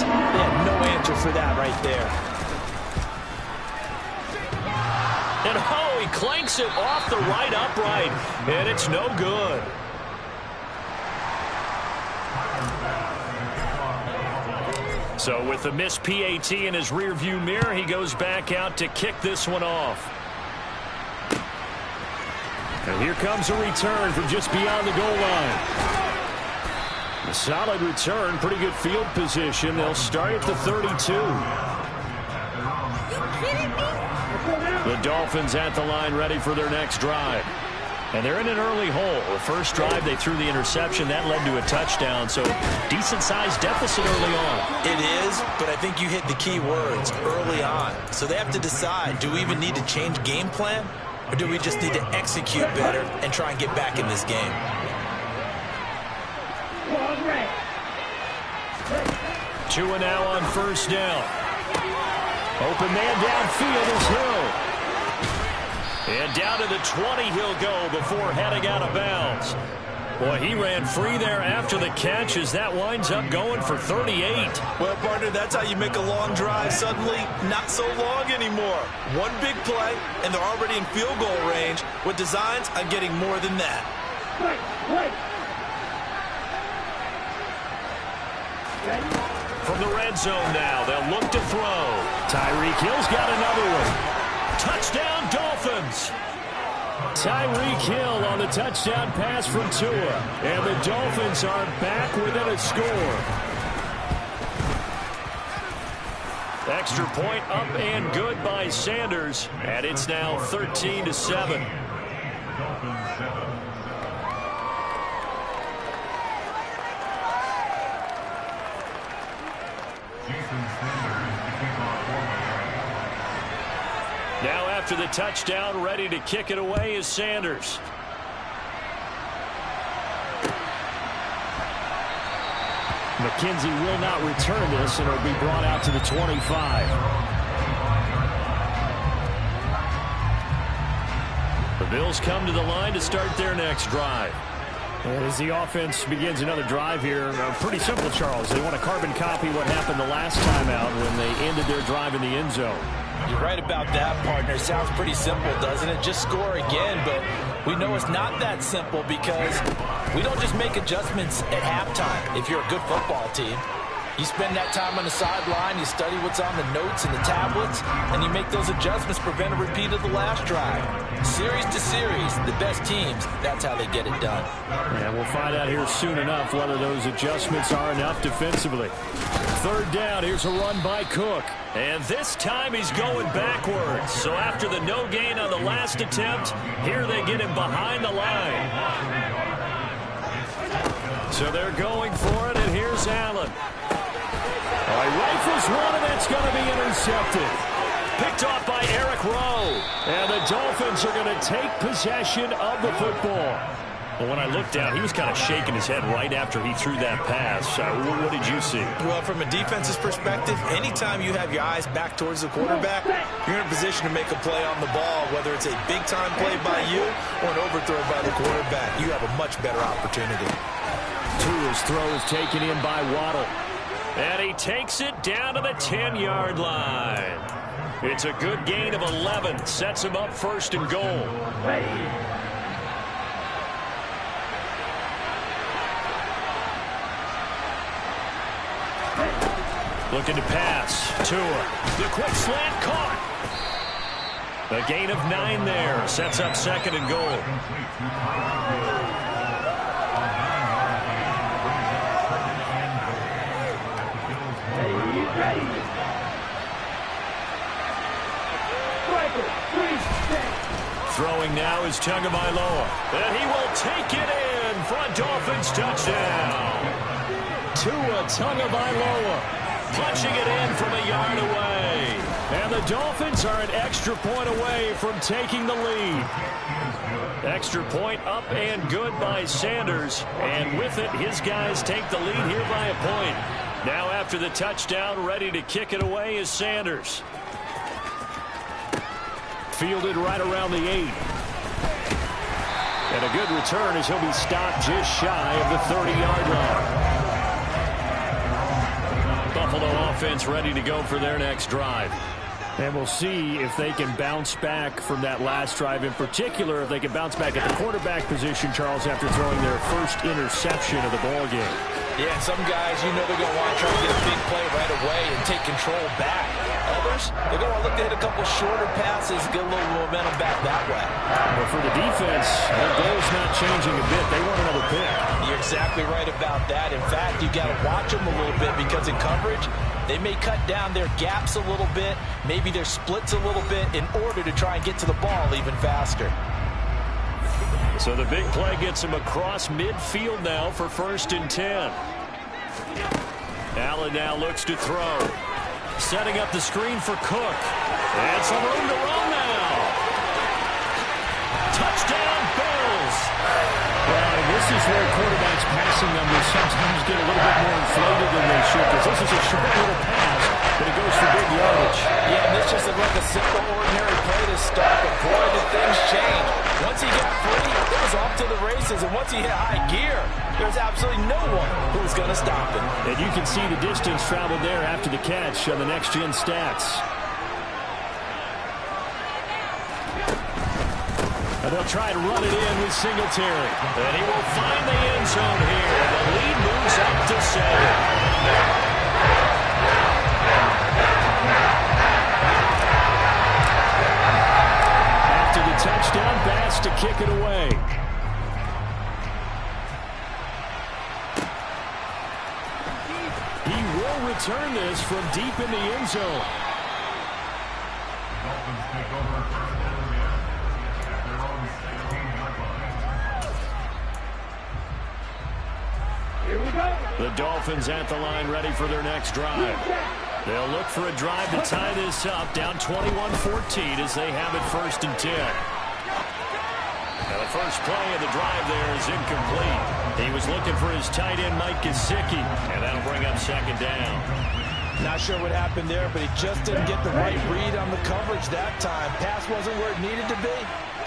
defense. They had no answer for that right there. And oh, he clanks it off the right upright, and it's no good. So with the missed PAT in his rearview mirror, he goes back out to kick this one off. And here comes a return from just beyond the goal line. A solid return, pretty good field position. They'll start at the 32. The Dolphins at the line ready for their next drive. And they're in an early hole. The first drive, they threw the interception. That led to a touchdown, so decent-sized deficit early on. It is, but I think you hit the key words, early on. So they have to decide, do we even need to change game plan? Or do we just need to execute better and try and get back in this game? Tua now on first down. Open man downfield is Hill. And down to the 20 he'll go before heading out of bounds. Boy, he ran free there after the catch as that winds up going for 38. Well, partner, that's how you make a long drive suddenly not so long anymore. One big play, and they're already in field goal range with designs on getting more than that. From the red zone now, they'll look to throw. Tyreek Hill's got another one. Touchdown, Dolphins! Tyreek Hill on the touchdown pass from Tua. And the Dolphins are back within a score. Extra point up and good by Sanders. And it's now 13-7. Now after the touchdown, ready to kick it away is Sanders. McKenzie will not return this, and it'll be brought out to the 25. The Bills come to the line to start their next drive. As the offense begins another drive here, pretty simple, Charles. They want to carbon copy what happened the last time out when they ended their drive in the end zone. You're right about that, partner. Sounds pretty simple, doesn't it? Just score again, but we know it's not that simple because we don't just make adjustments at halftime if you're a good football team. You spend that time on the sideline, you study what's on the notes and the tablets, and you make those adjustments, prevent a repeat of the last drive. Series to series, the best teams, that's how they get it done. And we'll find out here soon enough whether those adjustments are enough defensively. Third down, here's a run by Cook. And this time he's going backwards. So after the no gain on the last attempt, here they get him behind the line. So they're going for it, and here's Allen. He rifles one, and that's going to be intercepted. Picked off by Eric Rowe. And the Dolphins are going to take possession of the football. Well, when I looked down, he was kind of shaking his head right after he threw that pass. What did you see? Well, from a defense's perspective, anytime you have your eyes back towards the quarterback, you're in a position to make a play on the ball, whether it's a big-time play by you or an overthrow by the quarterback. You have a much better opportunity. Tua's throw is taken in by Waddle. And he takes it down to the 10-yard line. It's a good gain of 11. Sets him up first and goal. Looking to pass. Tua. The quick slant caught. A gain of 9 there. Sets up second and goal. Throwing now is Tagovailoa. And he will take it in for a Dolphins touchdown. Tua Tagovailoa punching it in from a yard away. And the Dolphins are an extra point away from taking the lead. Extra point up and good by Sanders. And with it, his guys take the lead here by a point. Now after the touchdown, ready to kick it away is Sanders. Fielded right around the 8. And a good return as he'll be stopped just shy of the 30-yard line. Buffalo defense ready to go for their next drive. And we'll see if they can bounce back from that last drive. In particular, if they can bounce back at the quarterback position, Charles, after throwing their first interception of the ball game. Yeah, some guys, you know they're going to want to try to get a big play right away and take control back. Others, they're going to look to hit a couple shorter passes, get a little momentum back that way. But for the defense, their goal's not changing a bit. They want another pick. You're exactly right about that. In fact, you got to watch them a little bit because in coverage, they may cut down their gaps a little bit, maybe their splits a little bit in order to try and get to the ball even faster. So the big play gets him across midfield now for 1st and 10. Allen now looks to throw. Setting up the screen for Cook. And some room to run now. Touchdown, Bills. Well, and this is where quarterbacks' passing numbers sometimes get a little bit more inflated than they should, because this is a short little pass, but it goes for big yardage. Yeah, and this just looked like a simple, ordinary play to start, but boy, did things change. Once he got free, it was off to the races, and once he hit high gear, there's absolutely no one who was going to stop him. And you can see the distance traveled there after the catch on the next-gen stats. And they'll try to run it in with Singletary. And he will find the end zone here. The lead moves up to 7. After the touchdown pass to kick it away. He will return this from deep in the end zone. The Dolphins at the line, ready for their next drive. They'll look for a drive to tie this up, down 21-14 as they have it 1st and 10. Now the first play of the drive there is incomplete. He was looking for his tight end, Mike Gesicki, and that'll bring up 2nd down. Not sure what happened there, but he just didn't get the right read on the coverage that time. Pass wasn't where it needed to be,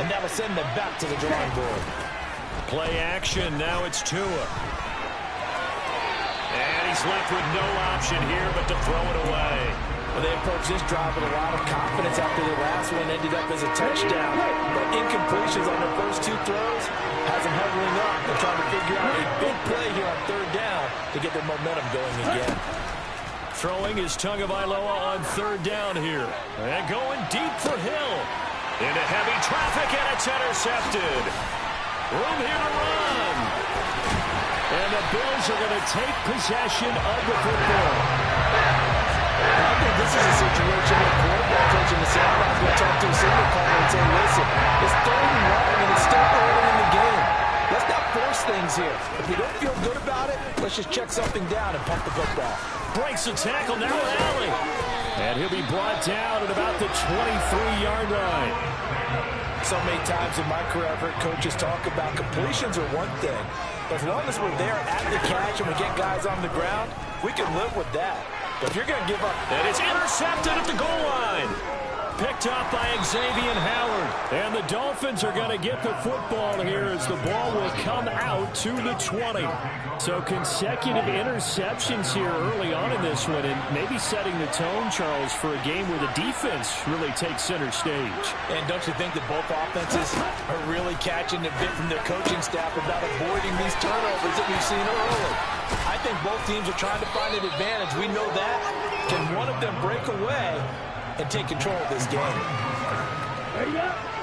and that'll send them back to the drawing board. Play action, now it's Tua. And he's left with no option here but to throw it away. Well, they approached this drive with a lot of confidence after the last one ended up as a touchdown. But incompletions on their first 2 throws has them huddling up and trying to figure out a big play here on 3rd down to get their momentum going again. Throwing is Tagovailoa on 3rd down here. And going deep for Hill. Into heavy traffic, and it's intercepted. Room here to run. And the Bills are going to take possession of the football. I think this is a situation where quarterback coach in the sideline is going to talk to a signal caller and say, listen, it's 3rd and 1, and it's still early in the game. Let's not force things here. If we don't feel good about it, let's just check something down and pump the football. Breaks the tackle, now Allen. And he'll be brought down at about the 23-yard line. So many times in my career I've heard coaches talk about completions are one thing. But as long as we're there at the catch and we get guys on the ground, we can live with that. But if you're going to give up... And it's intercepted at the goal line. Picked up by Xavier Howard. And the Dolphins are going to get the football here as the ball will come out to the 20. So consecutive interceptions here early on in this one, and maybe setting the tone, Charles, for a game where the defense really takes center stage. And don't you think that both offenses are really catching a bit from their coaching staff about avoiding these turnovers that we've seen early? I think both teams are trying to find an advantage. We know that. Can one of them break away and take control of this game?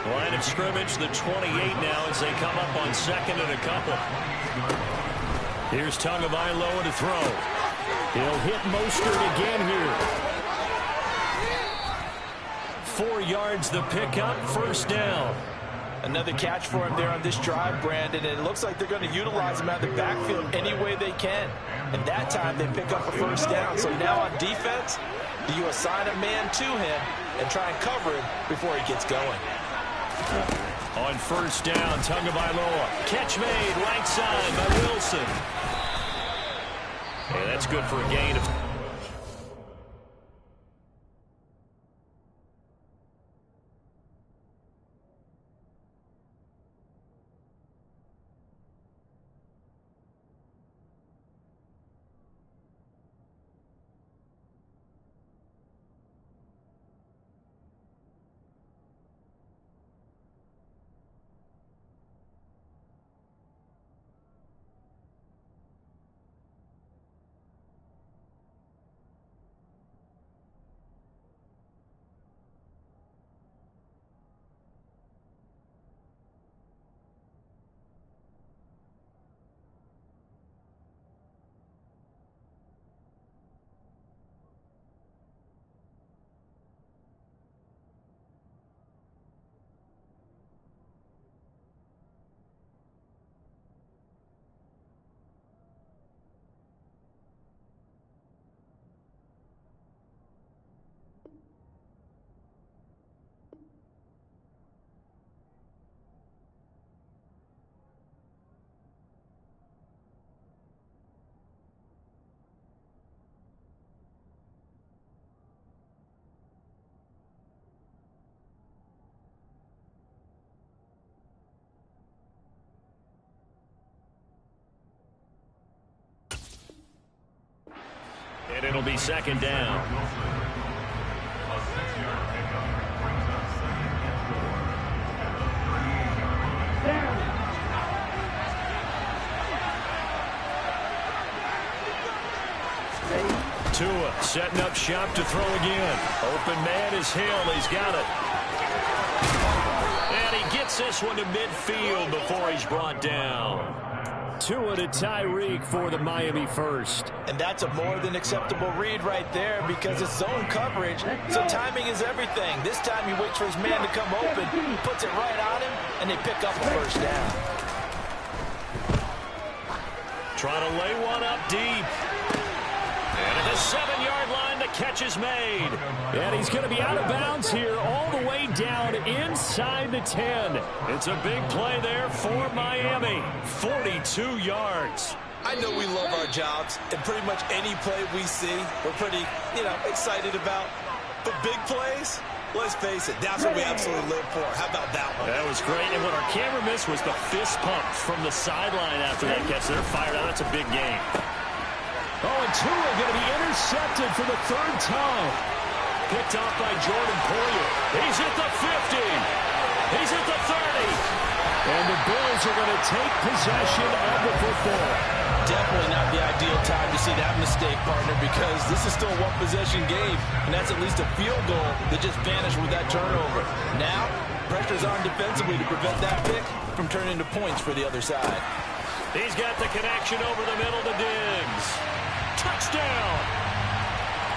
Line of scrimmage, the 28 now as they come up on 2nd and a couple. Here's Tagovailoa to throw. He'll hit Mostert again here. 4 yards the pickup, 1st down. Another catch for him there on this drive, Brandon, and it looks like they're going to utilize him out of the backfield any way they can. And that time they pick up a 1st down. So now on defense, do you assign a man to him and try and cover him before he gets going? On 1st down, Tagovailoa. Catch made, right side by Wilson. And that's good for a gain of And it'll be second down. Tua setting up shop to throw again. Open man is Hill. He's got it. And he gets this one to midfield before he's brought down. Tua to Tyreek for the Miami first. And that's a more than acceptable read right there because it's zone coverage, so timing is everything. This time he waits for his man to come open, puts it right on him, and they pick up a first down. Trying to lay one up deep. And at the 7-yard line, the catch is made. And he's going to be out of bounds here all the way down inside the 10. It's a big play there for Miami. 42 yards. I know we love our jobs, and pretty much any play we see, we're pretty, excited about. But big plays, let's face it, that's what we absolutely live for. How about that one? That was great, and what our camera missed was the fist pump from the sideline after that catch. They're fired out. That's a big game. Oh, and Tua going to be intercepted for the third time. Picked off by Jordan Poyer. He's at the 50. He's at the 30. And the Bills are going to take possession of the football. Definitely not the ideal time to see that mistake, partner, because this is still a one-possession game, and that's at least a field goal that just vanished with that turnover. Now, pressure's on defensively to prevent that pick from turning into points for the other side. He's got the connection over the middle to Diggs. Touchdown!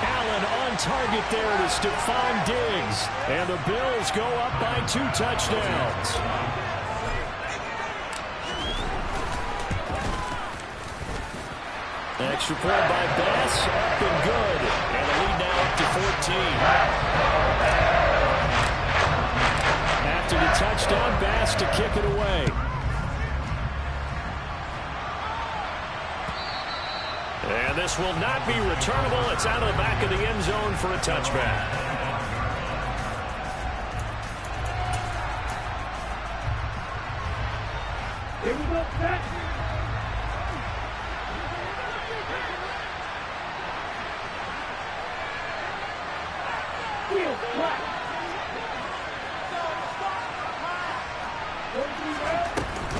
Allen on target there to Stephon Diggs. And the Bills go up by 2 touchdowns. Extra point by Bass, up and good. And the lead now up to 14. After the touchdown, Bass to kick it away. And this will not be returnable. It's out of the back of the end zone for a touchback. Here we go, set. Field, flat.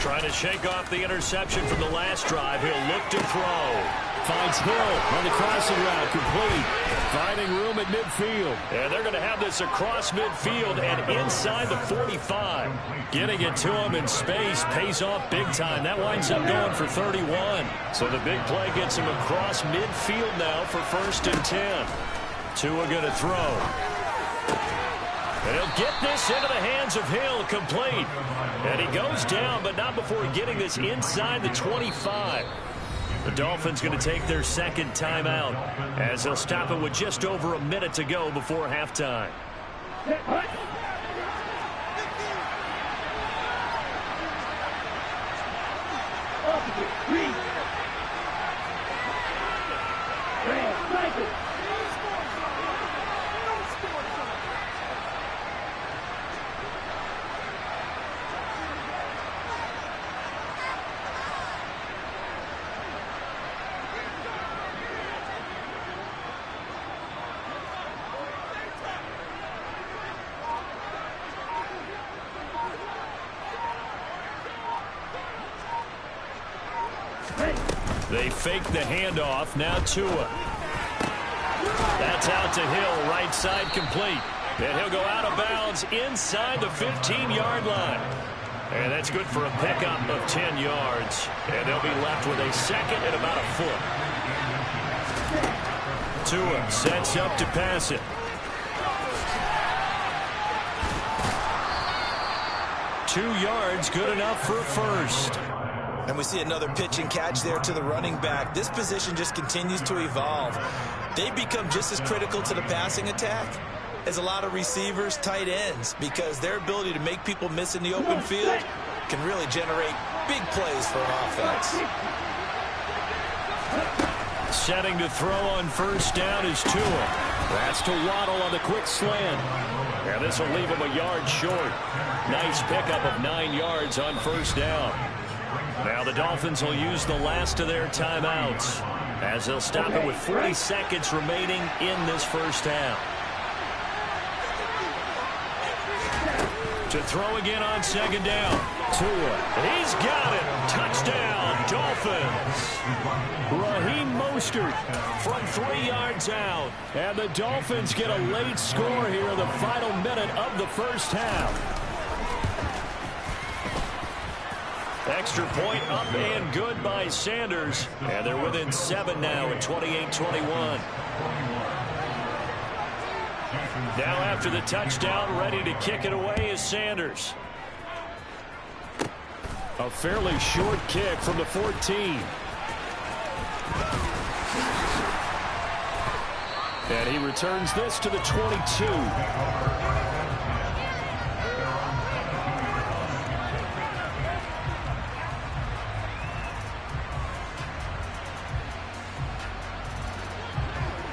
Trying to shake off the interception from the last drive. He'll look to throw. Finds Hill on the crossing route, complete. Finding room at midfield. And they're going to have this across midfield and inside the 45. Getting it to him in space pays off big time. That winds up going for 31. So the big play gets him across midfield now for 1st and 10. Tua going to throw. And he'll get this into the hands of Hill, complete. And he goes down, but not before getting this inside the 25. The Dolphins going to take their second timeout as they'll stop it with just over a minute to go before halftime. They fake the handoff. Now Tua. That's out to Hill. Right side complete. And he'll go out of bounds inside the 15-yard line. And that's good for a pickup of 10 yards. And they'll be left with a second and about a foot. Tua sets up to pass it. 2 yards, good enough for a first. And we see another pitch and catch there to the running back. This position just continues to evolve. They become just as critical to the passing attack as a lot of receivers, tight ends, because their ability to make people miss in the open field can really generate big plays for an offense. Setting to throw on first down is Tua. That's to Waddle on the quick slant. And this will leave him a yard short. Nice pickup of 9 yards on first down. Now the Dolphins will use the last of their timeouts. as they'll stop it with 40 seconds remaining in this first half. To throw again on second down. Tua. He's got it. Touchdown, Dolphins. Raheem Mostert from 3 yards out. And the Dolphins get a late score here in the final minute of the first half. Extra point up and good by Sanders. And they're within 7 now at 28-21. Now after the touchdown, ready to kick it away is Sanders. A fairly short kick from the 14. And he returns this to the 22.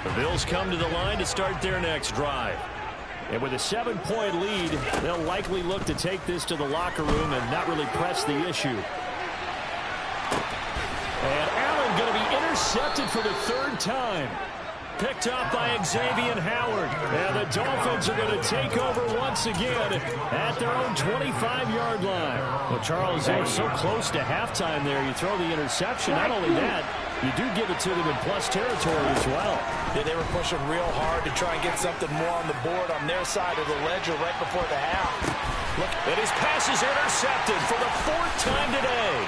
The Bills come to the line to start their next drive. And with a 7-point lead, they'll likely look to take this to the locker room and not really press the issue. And Allen going to be intercepted for the 3rd time. Picked up by Xavier Howard. And the Dolphins are going to take over once again at their own 25-yard line. Well, Charles, they were so close to halftime there. You throw the interception. Not only that, you do give it to them in plus territory as well. Yeah, they were pushing real hard to try and get something more on the board on their side of the ledger right before the half. Look, and his pass is intercepted for the 4th time today.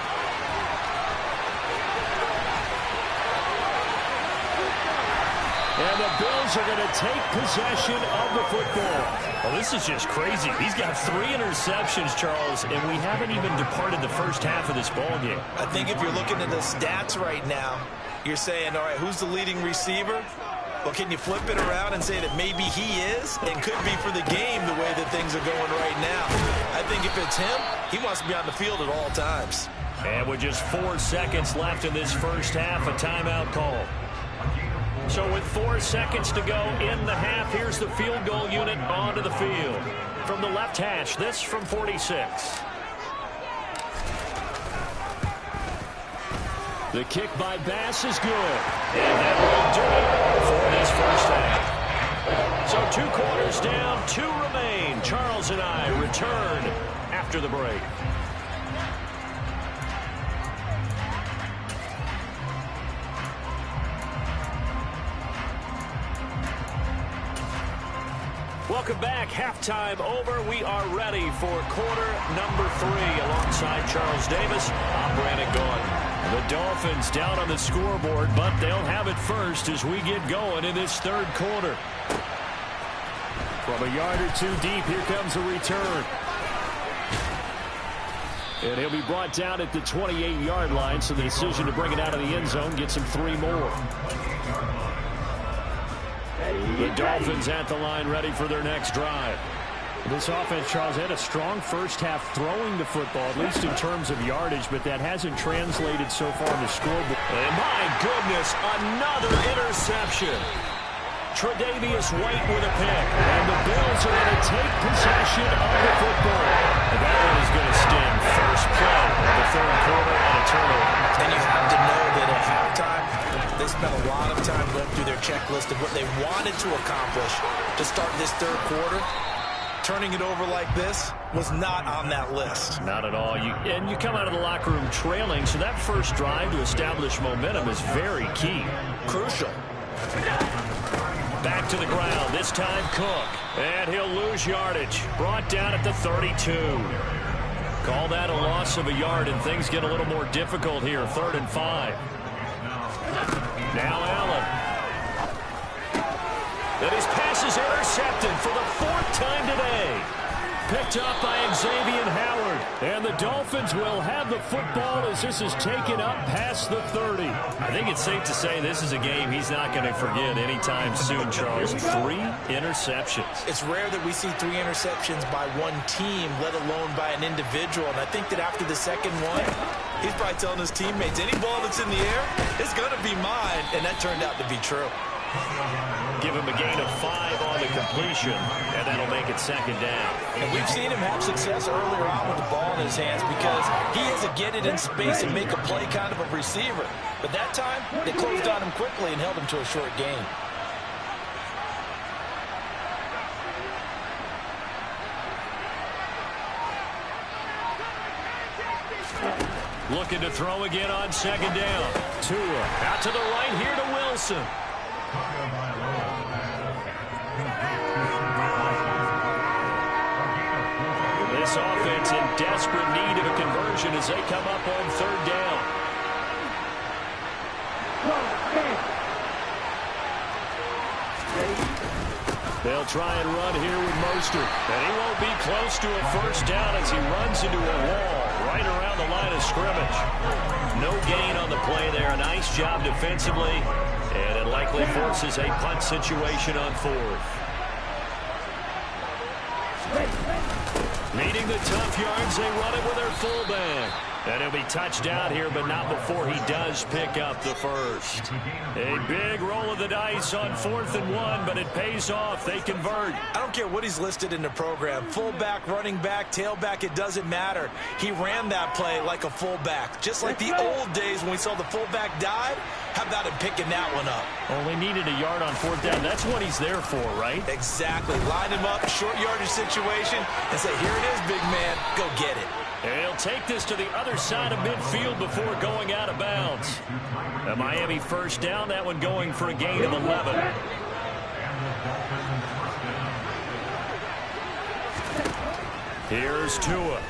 And the Bills are going to take possession of the football. Well, this is just crazy. He's got 3 interceptions, Charles, and we haven't even departed the first half of this ballgame. I think if you're looking at the stats right now, you're saying, all right, who's the leading receiver? Well, can you flip it around and say that maybe he is and could be for the game the way that things are going right now? I think if it's him, he wants to be on the field at all times. And with just 4 seconds left in this first half, a timeout call. So with 4 seconds to go in the half, here's the field goal unit onto the field. From the left hash, this from 46. The kick by Bass is good. And that will do it for this first half. So 2 quarters down, 2 remain. Charles and I return after the break. Welcome back. Halftime over. We are ready for quarter number 3 alongside Charles Davis. I'm Brandon Gaudin. The Dolphins down on the scoreboard, but they'll have it first as we get going in this 3rd quarter. From a yard or 2 deep, here comes a return. And he'll be brought down at the 28-yard line, so the decision to bring it out of the end zone gets him 3 more. The Dolphins at the line ready for their next drive. This offense, Charles, had a strong first half throwing the football, at least in terms of yardage, but that hasn't translated so far in the scoreboard. And my goodness, another interception. Tre'Davious White with a pick. And the Bills are going to take possession of the football. And that one is going to stem. First play of the 3rd quarter and a turnover. And you have to know that at halftime, they spent a lot of time going through their checklist of what they wanted to accomplish to start this 3rd quarter. Turning it over like this was not on that list. Not at all. And you come out of the locker room trailing, so that first drive to establish momentum is very key. Crucial. Back to the ground, this time Cook. And he'll lose yardage. Brought down at the 32. Call that a loss of a yard, and things get a little more difficult here. 3rd and 5. Now Allen. And his pass is intercepted for the 4th time today. Picked up by Xavier Howard. And the Dolphins will have the football as this is taken up past the 30. I think it's safe to say this is a game he's not going to forget anytime soon, Charles. 3 interceptions. It's rare that we see 3 interceptions by one team, let alone by an individual. And I think that after the second one, he's probably telling his teammates, any ball that's in the air, it's going to be mine. And that turned out to be true. Give him a gain of 5 on the completion, and that'll make it second down. And we've seen him have success earlier on with the ball in his hands because he is a get it in space and make a play kind of a receiver. But that time, they closed on him quickly and held him to a short gain. Looking to throw again on second down. Tua out to the right here to Wilson. This offense in desperate need of a conversion as they come up on third down. They'll try and run here with Mostert. And he won't be close to a first down as he runs into a wall right around the line of scrimmage. No gain on the play there. A nice job defensively. And it likely forces a punt situation on fourth. Needing the tough yards, they run it with their fullback. And he'll be touchdown here, but not before he does pick up the first. A big roll of the dice on 4th and 1, but it pays off. They convert. I don't care what he's listed in the program. Fullback, running back, tailback, it doesn't matter. He ran that play like a fullback. Just like the old days when we saw the fullback dive. How about him picking that one up? Only needed a yard on 4th down. That's what he's there for, right? Exactly. Line him up, short yardage situation, and say, here it is, big man. Go get it. And he'll take this to the other side of midfield before going out of bounds. A Miami first down, that one going for a gain of 11. Here's Tua.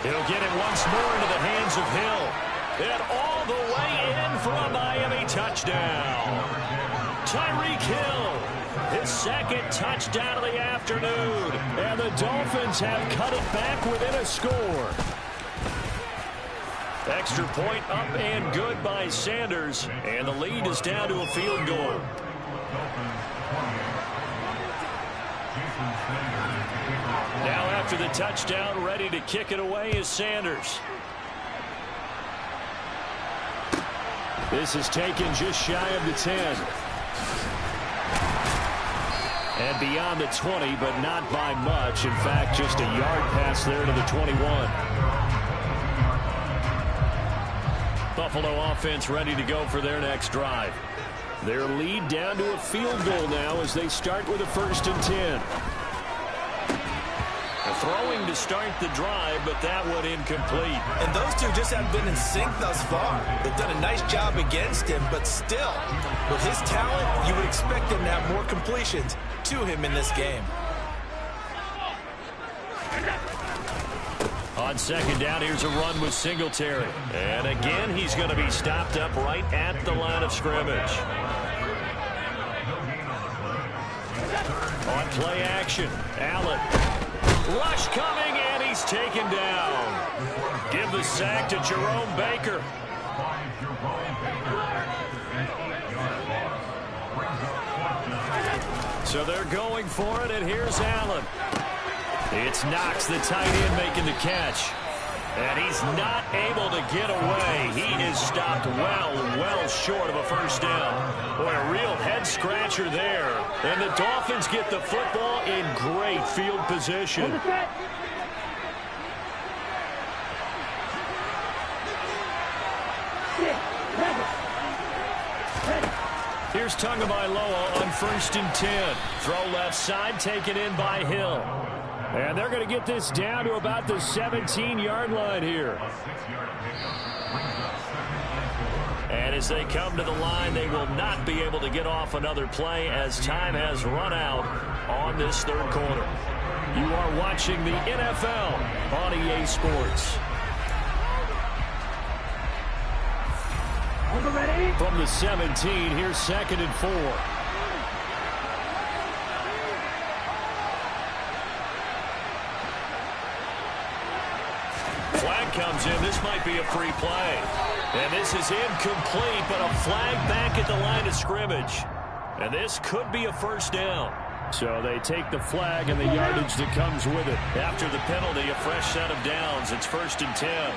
He'll get it once more into the hands of Hill. And all the way in for a Miami touchdown. Tyreek Hill. His second touchdown of the afternoon. And the Dolphins have cut it back within a score. Extra point up and good by Sanders. And the lead is down to a field goal. Now after the touchdown, ready to kick it away is Sanders. This is taken just shy of the 10. And beyond the 20, but not by much. In fact, just a yard pass there to the 21. Buffalo offense ready to go for their next drive. Their lead down to a field goal now as they start with a 1st and 10. Throwing to start the drive, but that one incomplete. And those two just haven't been in sync thus far. They've done a nice job against him, but still, with his talent, you would expect him to have more completions to him in this game. On second down, here's a run with Singletary. And again, he's going to be stopped up right at the line of scrimmage. On play action, Allen. Rush coming, and he's taken down. Give the sack to Jerome Baker. So they're going for it, and here's Allen. It's Knox, the tight end, making the catch. And he's not able to get away. He is stopped well short of a first down. Boy, a real head-scratcher there. And the Dolphins get the football in great field position. Here's Tagovailoa on 1st and 10. Throw left side, taken in by Hill. And they're going to get this down to about the 17-yard line here. And as they come to the line, they will not be able to get off another play as time has run out on this third quarter. You are watching the NFL on EA Sports. From the 17, here's 2nd and 4. Flag comes in. This might be a free play. And this is incomplete, but a flag back at the line of scrimmage. And this could be a first down. So they take the flag and the yardage that comes with it. After the penalty, a fresh set of downs. It's 1st and 10.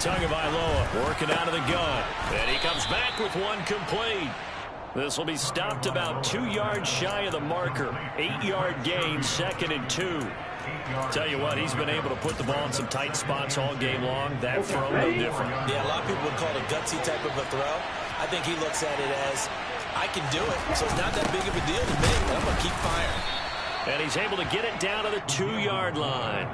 Tagovailoa working out of the gun. And he comes back with one complete. This will be stopped about 2 yards shy of the marker. 8-yard gain, 2nd and 2. Tell you what, he's been able to put the ball in some tight spots all game long. That throw, no different. Yeah, a lot of people would call it a gutsy type of a throw. I think he looks at it as, I can do it, so it's not that big of a deal to me, but I'm going to keep firing. And he's able to get it down to the 2-yard line.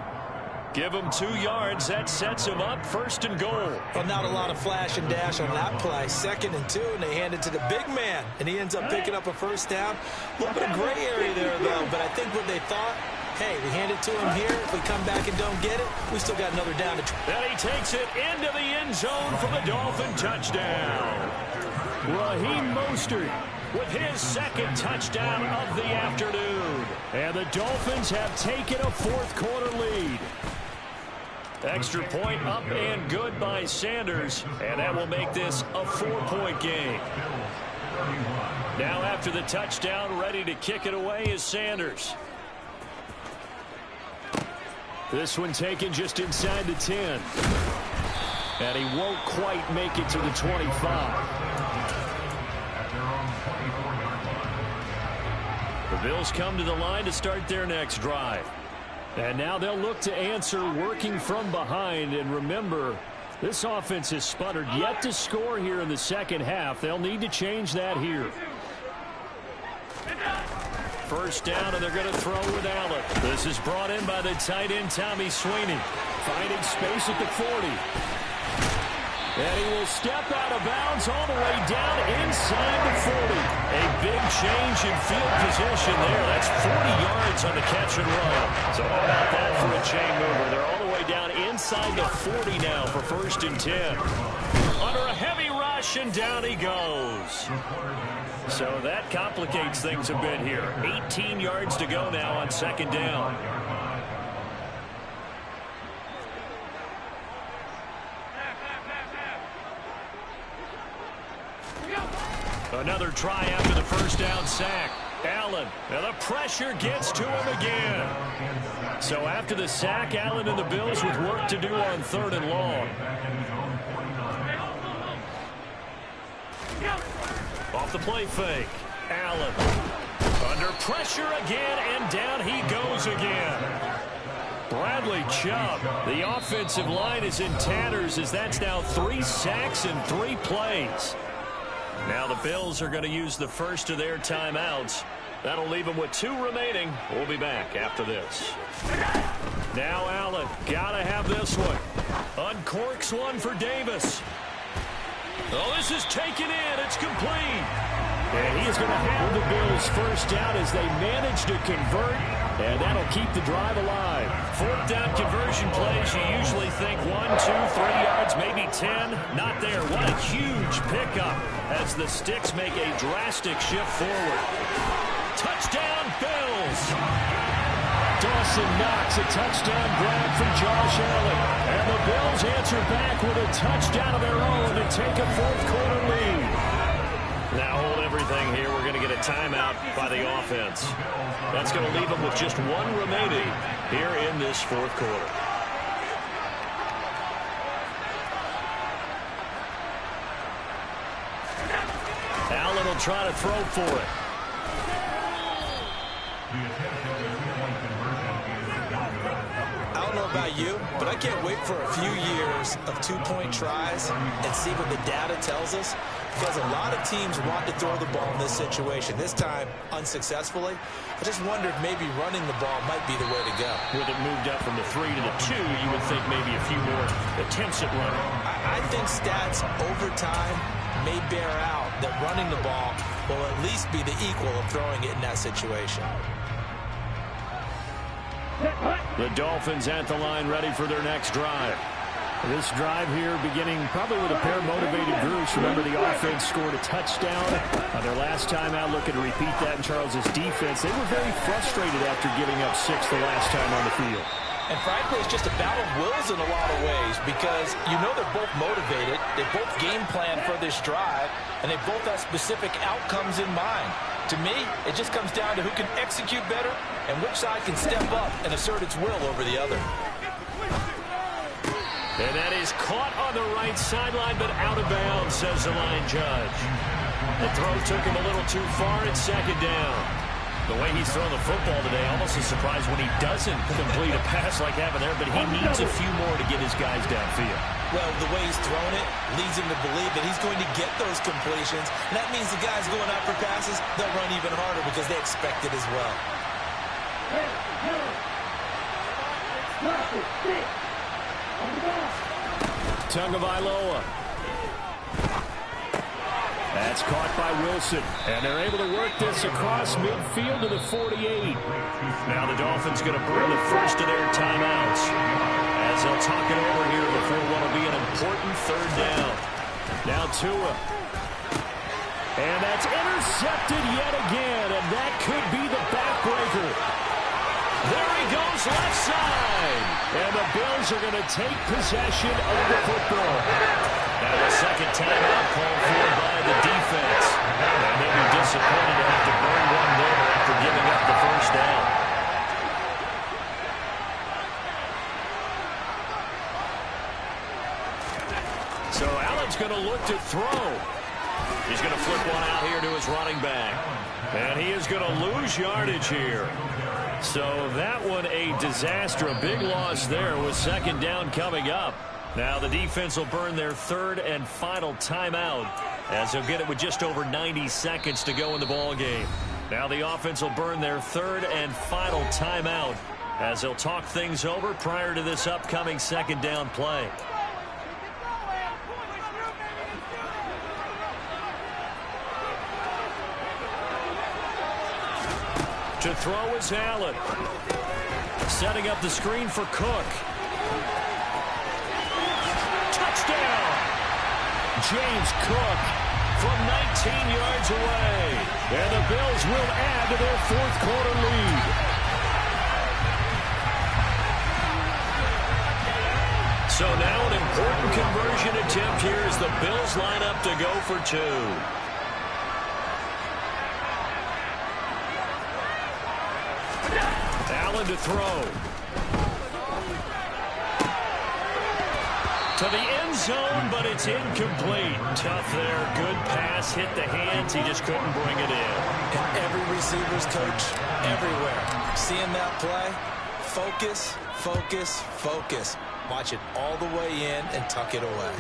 Give him 2 yards. That sets him up 1st and goal. Well, not a lot of flash and dash on that play. 2nd and 2, and they hand it to the big man, and he ends up picking up a 1st down. A little bit of gray area there, though, but I think what they thought, hey, we hand it to him here. If we come back and don't get it, we still got another down to try. And he takes it into the end zone for the Dolphin touchdown. Raheem Mostert with his 2nd touchdown of the afternoon. And the Dolphins have taken a 4th quarter lead. Extra point up and good by Sanders, and that will make this a 4-point game. Now after the touchdown, ready to kick it away is Sanders. This one taken just inside the 10. And he won't quite make it to the 25. The Bills come to the line to start their next drive. And now they'll look to answer working from behind. And remember, this offense has sputtered yet to score here in the 2nd half. They'll need to change that here. 1st down, and they're going to throw with Allen. This is brought in by the tight end, Tommy Sweeney. Finding space at the 40. And he will step out of bounds all the way down inside the 40. A big change in field position there. That's 40 yards on the catch and run. So how about that for a chain mover? They're all the way down inside the 40 now for 1st and 10. Under a heavy rush, and down he goes. So that complicates things a bit here. 18 yards to go now on 2nd down. Another try after the 1st down sack. Allen, and the pressure gets to him again. So after the sack, Allen and the Bills with work to do on 3rd and long. Off the play fake. Allen under pressure again, and down he goes again. Bradley Chubb, the offensive line is in tatters as that's now 3 sacks in 3 plays. Now the Bills are going to use the first of their timeouts. That'll leave them with 2 remaining. We'll be back after this. Now Allen, gotta have this one. Uncorks one for Davis. Oh, this is taken in. It's complete. And he is going to have the Bills 1st down as they manage to convert, and that'll keep the drive alive. 4th down conversion plays, you usually think 1, 2, 3 yards, maybe 10. Not there. What a huge pickup as the Sticks make a drastic shift forward. Touchdown, Bills. Dawson Knox, a touchdown grab from Josh Allen. And the Bills answer back with a touchdown of their own to take a 4th quarter lead. Now hold everything here. We're going to get a timeout by the offense. That's going to leave them with just 1 remaining here in this 4th quarter. Allen will try to throw for it. I don't know about you, but I can't wait for a few years of 2-point tries and see what the data tells us. Because a lot of teams want to throw the ball in this situation. This time, unsuccessfully. I just wonder if maybe running the ball might be the way to go. With it moved up from the 3 to the 2, you would think maybe a few more attempts at running. I think stats over time may bear out that running the ball will at least be the equal of throwing it in that situation. The Dolphins at the line ready for their next drive. This drive here beginning probably with a pair of motivated groups. Remember, the offense scored a touchdown their last time out, looking to repeat that in Charles's defense. They were very frustrated after giving up 6 the last time on the field. And frankly, it's just a battle of wills in a lot of ways because you know they're both motivated. They both game plan for this drive, and they both have specific outcomes in mind. To me, it just comes down to who can execute better and which side can step up and assert its will over the other. And that is caught on the right sideline, but out of bounds, says the line judge. The throw took him a little too far at second down. The way he's thrown the football today, almost a surprise when he doesn't complete a pass like having there, but he needs a few more to get his guys downfield. Well, the way he's thrown it leads him to believe that he's going to get those completions. And that means the guys going out for passes, they'll run even harder because they expect it as well. Tagovailoa. That's caught by Wilson. And they're able to work this across midfield to the 48. Now the Dolphins going to burn the first of their timeouts as they'll talk it over here before what will be an important third down. Now Tua. And that's intercepted yet again. And that could be the backbreaker. There he goes, left side. And the Bills are going to take possession of the football. Now a second timeout called for by the defense. And they'll be disappointed to have to burn one there after giving up the first down. So Allen's going to look to throw. He's going to flip one out here to his running back. And he is going to lose yardage here. So that one a disaster. A big loss there with second down coming up. Now the defense will burn their third and final timeout as they'll get it with just over 90 seconds to go in the ball game. Now the offense will burn their third and final timeout as they'll talk things over prior to this upcoming second down play. To throw is Allen. Setting up the screen for Cook. Touchdown! James Cook from 19 yards away. And the Bills will add to their fourth quarter lead. So now an important conversion attempt here as the Bills line up to go for two. Allen to throw. To the end zone, but it's incomplete. Tough there. Good pass. Hit the hands. He just couldn't bring it in. And every receiver's coach, everywhere. Seeing that play, focus, focus, focus. Watch it all the way in and tuck it away.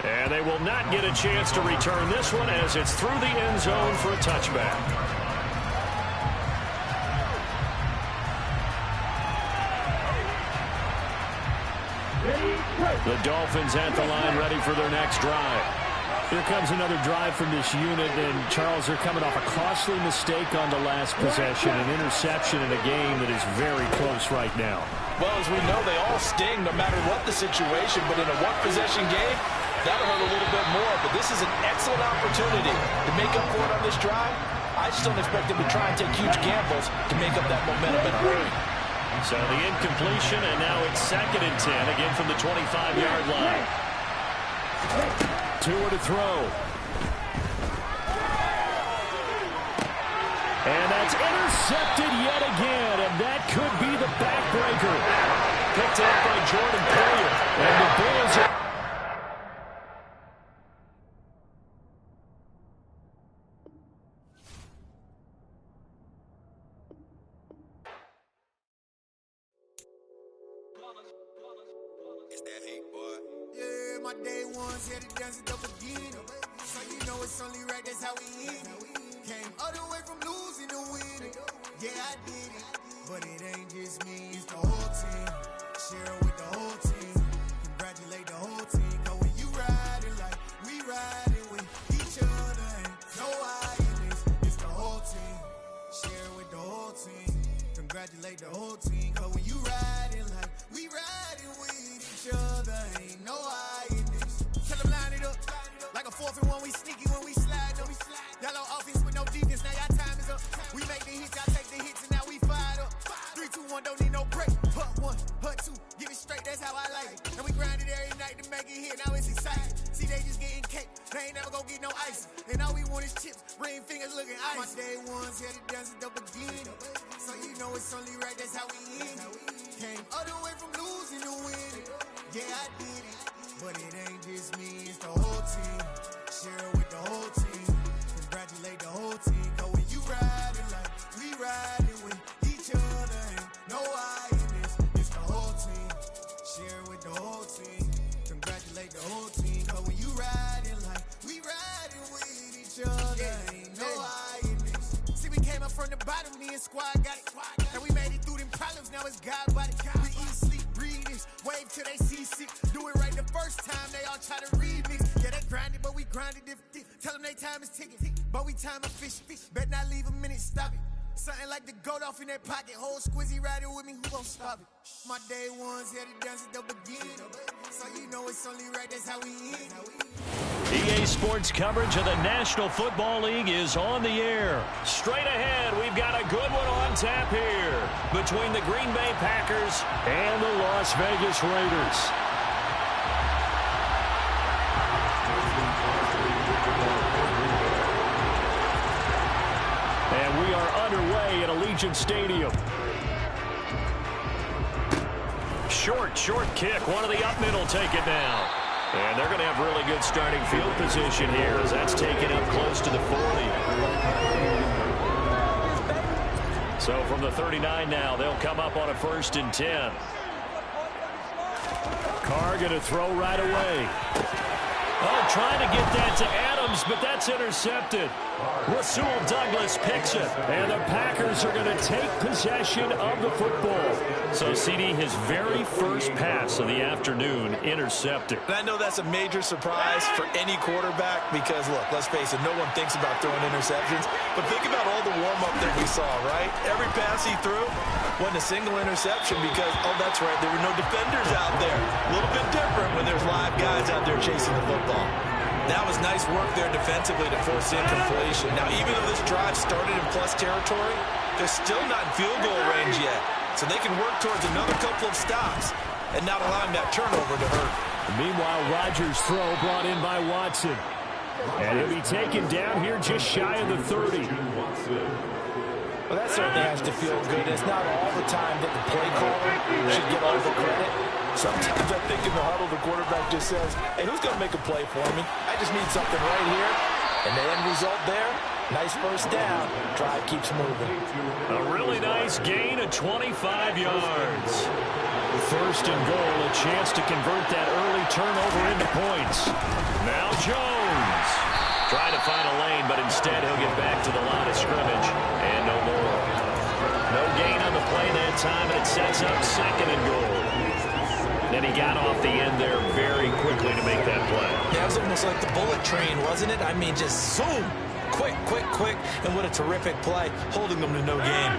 And they will not get a chance to return this one as it's through the end zone for a touchback. The Dolphins at the line ready for their next drive. Here comes another drive from this unit, and Charles, they're coming off a costly mistake on the last possession, an interception in a game that is very close right now. Well, as we know, they all sting no matter what the situation, but in a one-possession game, that'll hurt a little bit more. But this is an excellent opportunity to make up for it on this drive. I just don't expect them to try and take huge gambles to make up that momentum in a hurry. So the incompletion, and now it's 2nd and 10, again from the 25-yard line. Tua to throw. And that's intercepted yet again, and that could be the backbreaker. Picked up by Jordan Poyer. And the Bills are... It's that hate, boy. Yeah, my day ones had to dance it up again. So you know it's only right, that's how we eat. Came all the way from losing to winning. Yeah, I did it. But it ain't just me, it's the whole team. Share it with the whole team. Congratulate the whole team. Cause when you riding like we riding with each other, ain't no I in this. It's the whole team. Share it with the whole team. Congratulate the whole team. Cause when you riding like we riding with each other, ain't no I in this. Tell them line it up. Like a 4th and 1, we sneaky when we slide up. Y'all on offense with no defense, now y'all time is up. We make the hits, y'all take the hits, and now we fired up. 3, 2, 1, don't need no break. Hut 1, hut 2, give it straight, that's how I like it. And we grind it every night to make it hit, now it's exciting. See, they just getting cake, they ain't never gonna get no ice. And all we want is chips, ring fingers looking ice. My day ones had to dance it up again. So you know it's only right, that's how we end. Came all the way from losing to winning. Yeah, I did it, but it ain't just me, it's the whole team. Share it with the whole team. Congratulate the whole team. Cause when you riding like we riding with each other, ain't no I in this. It's the whole team. Share it with the whole team. Congratulate the whole team. Cause when you riding like we riding with each other, ain't no I in this. See, we came up from the bottom, me and squad got it. And we made it through them problems, now it's God body. We eat, sleep, breathe this. Wave till they see sick. Do it right the first time, they all try to remix. Yeah, they grinded, but we grinded different. Tell them they time is ticking, but we time a fish. Bet not leave a minute, stop it. Something like the goat off in that pocket. Whole squizzy riding with me, who gon' stop it? My day ones headed down to the beginning. So you know it's only right, that's how we end. EA Sports coverage of the National Football League is on the air. Straight ahead, we've got a good one on tap here between the Green Bay Packers and the Las Vegas Raiders. And we are underway at Allegiant Stadium. Short kick. One of the up middle take it down. And they're going to have really good starting field position here as that's taken up close to the 40. So from the 39 now, they'll come up on a 1st and 10. Carr going to throw right away. Oh, trying to get that to Adams, but that's intercepted. Rasul Douglas picks it, and the Packers are going to take possession of the football. So, CD, his very first pass of the afternoon intercepted. And I know that's a major surprise for any quarterback because, look, let's face it, no one thinks about throwing interceptions. But think about all the warm-up that we saw, right? Every pass he threw wasn't a single interception because, oh, that's right, there were no defenders out there. A little bit different when there's live guys out there chasing the football. That was nice work there defensively to force incompletion. Now, even though this drive started in plus territory, they're still not in field goal range yet. So they can work towards another couple of stops and not allowing that turnover to hurt. Meanwhile, Rodgers' throw brought in by Watson. And he'll be taken down here just shy of the 30. Well, that certainly has to feel good. It's not all the time that the play caller should get all the credit. Sometimes I think in the huddle, the quarterback just says, hey, who's going to make a play for me? I just need something right here. And the end result there, nice first down. Drive keeps moving. A really nice gain of 25 yards. 1st and goal, a chance to convert that early turnover into points. Now Jones. Trying to find a lane, but instead he'll get back to the line of scrimmage. And no more. No gain on the play that time, and it sets up 2nd and goal. And he got off the end there very quickly to make that play. Yeah, it was almost like the bullet train, wasn't it? I mean, just zoom. Quick. And what a terrific play, holding them to no gain.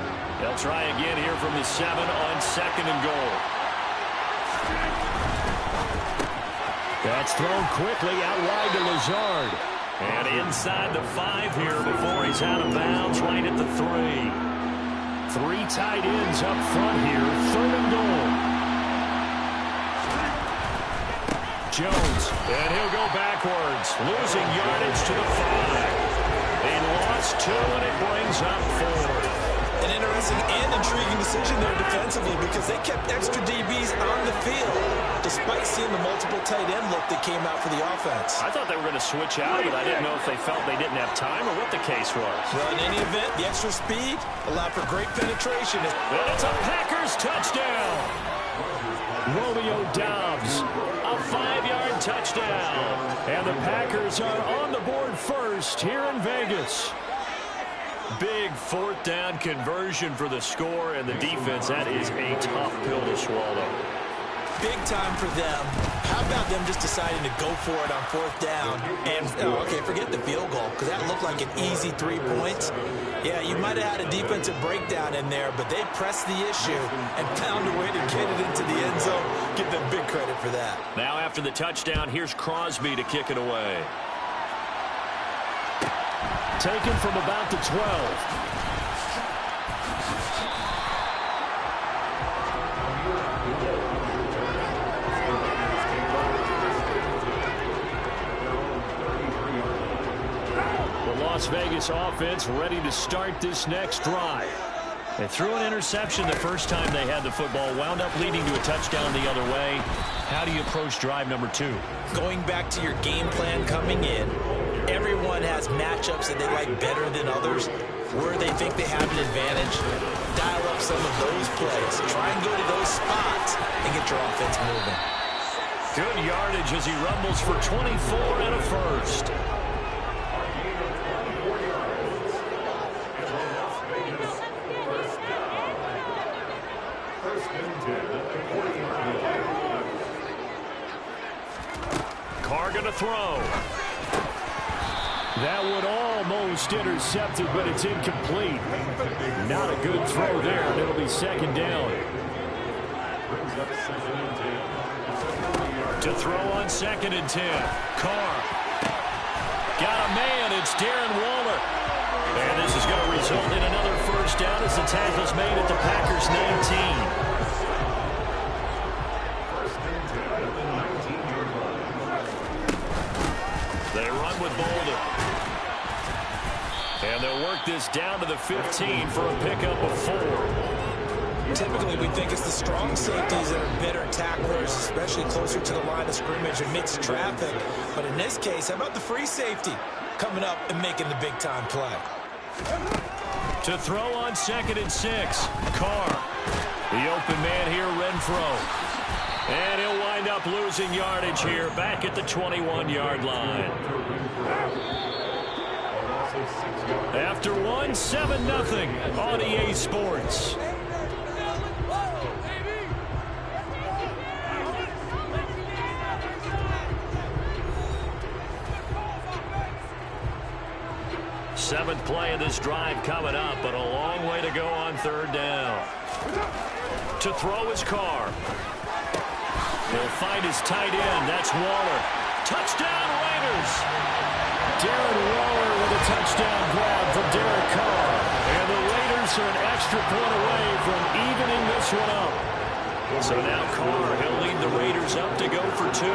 They'll try again here from the 7 on 2nd and goal. That's thrown quickly out wide to Lazard. And inside the 5 here before he's out of bounds right at the 3. 3 tight ends up front here, 3rd and goal. Jones, and he'll go backwards, losing yardage to the 5. They lost 2, and it brings up 4. An interesting and intriguing decision there defensively because they kept extra DBs on the field despite seeing the multiple tight end look that came out for the offense. I thought they were going to switch out of it. I didn't know if they felt they didn't have time or what the case was. Well, in any event, the extra speed allowed for great penetration. And it's a Packers touchdown. Romeo Doubs, a 5-yard touchdown. And the Packers are on the board first here in Vegas. Big 4th down conversion for the score, and the defense, that is a tough pill to swallow. Big time for them. How about them just deciding to go for it on 4th down? And, okay, forget the field goal, because that looked like an easy 3 points. Yeah, you might have had a defensive breakdown in there, but they pressed the issue and found a way to get it into the end zone. Give them big credit for that. Now after the touchdown, here's Crosby to kick it away. Taken from about the 12. Las Vegas offense ready to start this next drive. They threw an interception the first time they had the football, wound up leading to a touchdown the other way. How do you approach drive number 2? Going back to your game plan coming in, everyone has matchups that they like better than others, where they think they have an advantage. Dial up some of those plays. Try and go to those spots and get your offense moving. Good yardage as he rumbles for 24 and a first. Carr going to throw. That would almost intercept it, but it's incomplete. Not a good throw there, and it'll be second down. To throw on 2nd and 10. Carr. Got a man. It's Darren Waller. And this is going to result in another first down as the tackle's made at the Packers' 19. They run with Bolden. And they'll work this down to the 15 for a pickup of 4. Typically, we think it's the strong safeties that are better tacklers, especially closer to the line of scrimmage amidst traffic. But in this case, how about the free safety coming up and making the big-time play? To throw on 2nd and 6. Carr. The open man here, Renfro. And he'll wind up losing yardage here back at the 21-yard line. After one, 7-0 on EA Sports. Seventh play of this drive coming up, but a long way to go on 3rd down. To throw his Carr. He'll find his tight end. That's Waller. Touchdown, Raiders! Darren Waller with a touchdown grab from Derek Carr. And the Raiders are an extra point away from evening this one up. So now Carr, he'll lead the Raiders up to go for 2.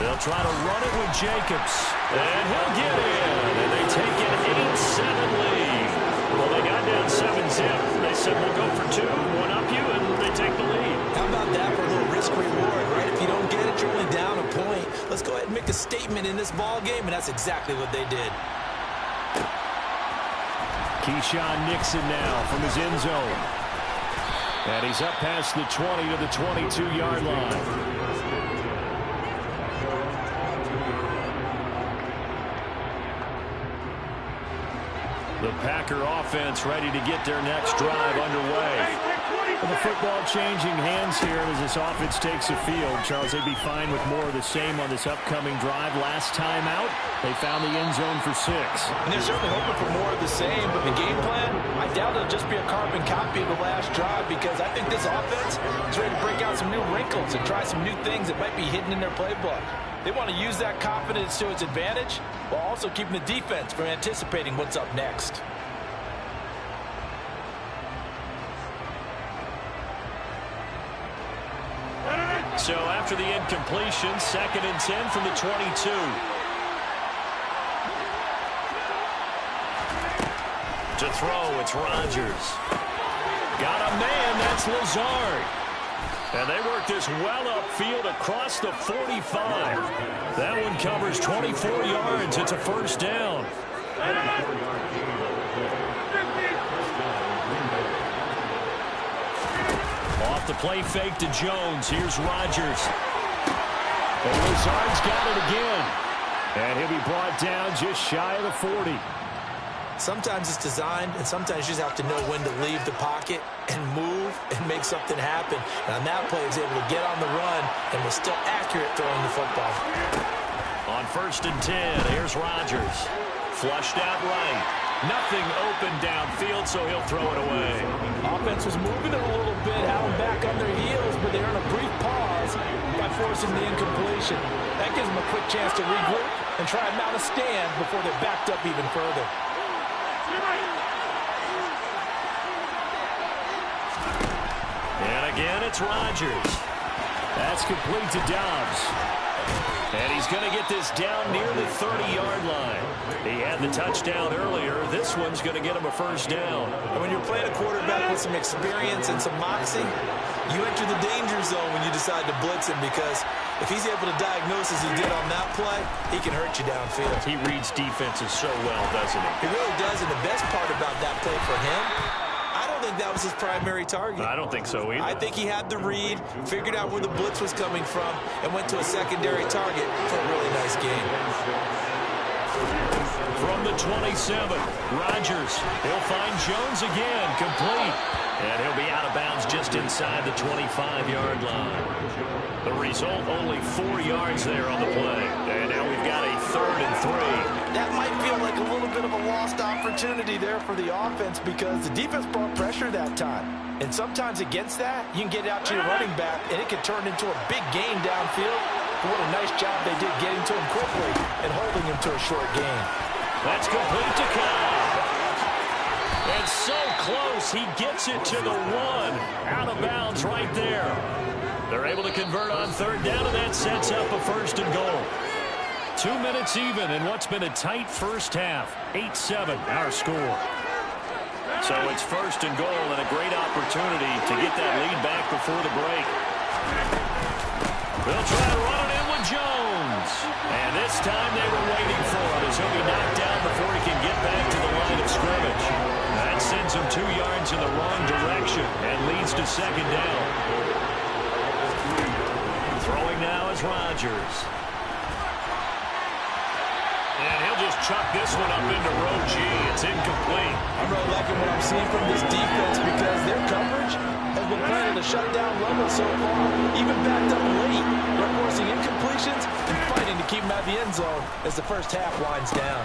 They'll try to run it with Jacobs. And he'll get in. And they take an 8-7 lead. Well, they got down 7-0. They said, we'll go for 2, one up you, and they take the lead. How about that for a little risk-reward, right? If you don't get it, you're only down a point. Let's go ahead and make a statement in this ball game, and that's exactly what they did. Keyshawn Nixon now from his end zone. And he's up past the 20 to the 22-yard line. The Packer offense ready to get their next drive underway. And the football changing hands here as this offense takes the field. Charles, they'd be fine with more of the same on this upcoming drive. Last time out, they found the end zone for 6. And they're certainly hoping for more of the same, but the game plan, I doubt it'll just be a carbon copy of the last drive, because I think this offense is ready to break out some new wrinkles and try some new things that might be hidden in their playbook. They want to use that confidence to its advantage while also keeping the defense from anticipating what's up next. So after the incompletion, 2nd and 10 from the 22. To throw, it's Rodgers. Got a man, that's Lazard. And they work this well upfield across the 45. That one covers 24 yards. It's a first down. Off the play fake to Jones. Here's Rodgers. And Lazard's got it again. And he'll be brought down just shy of the 40. Sometimes it's designed, and sometimes you just have to know when to leave the pocket and move and make something happen. And on that play, he was able to get on the run and was still accurate throwing the football. On 1st and 10, here's Rodgers. Flushed out right. Nothing open downfield, so he'll throw it away. Offense was moving it a little bit, having back on their heels, but they're in a brief pause by forcing the incompletion. That gives them a quick chance to regroup and try and mount a stand before they're backed up even further. And again, it's Rodgers. That's complete to Dobbs. And he's going to get this down near the 30-yard line. He had the touchdown earlier. This one's going to get him a first down. And when you're playing a quarterback with some experience and some moxie, you enter the danger zone when you decide to blitz him, because if he's able to diagnose as he did on that play, he can hurt you downfield. He reads defenses so well, doesn't he? He really does, and the best part about that play for him, I don't think that was his primary target. I don't think so either. I think he had the read, figured out where the blitz was coming from, and went to a secondary target for a really nice game. From the 27, Rodgers. He'll find Jones again, complete. And he'll be out of bounds just inside the 25-yard line. The result, only 4 yards there on the play. And now we've got a 3rd and 3. That might feel like a little bit of a lost opportunity there for the offense, because the defense brought pressure that time. And sometimes against that, you can get out to your running back, and it can turn into a big gain downfield. But what a nice job they did getting to him quickly and holding him to a short gain. That's complete to Cobb. And so close, he gets it to the 1. Out of bounds right there. They're able to convert on 3rd down, and that sets up a 1st and goal. 2 minutes even in what's been a tight first half. 8-7, our score. So it's 1st and goal, and a great opportunity to get that lead back before the break. They'll try to run it in with Jones. And this time they were waiting for it, as he'll be knocked down before he can get back to the line of scrimmage. That sends him 2 yards in the wrong direction and leads to 2nd down. Throwing now is Rodgers. And he'll just chuck this one up into row G. It's incomplete. I'm really liking what I'm seeing from this defense, because their coverage has been playing at a shutdown level so far. Even backed up late, they're forcing incompletions and fighting to keep them out of the end zone as the first half winds down.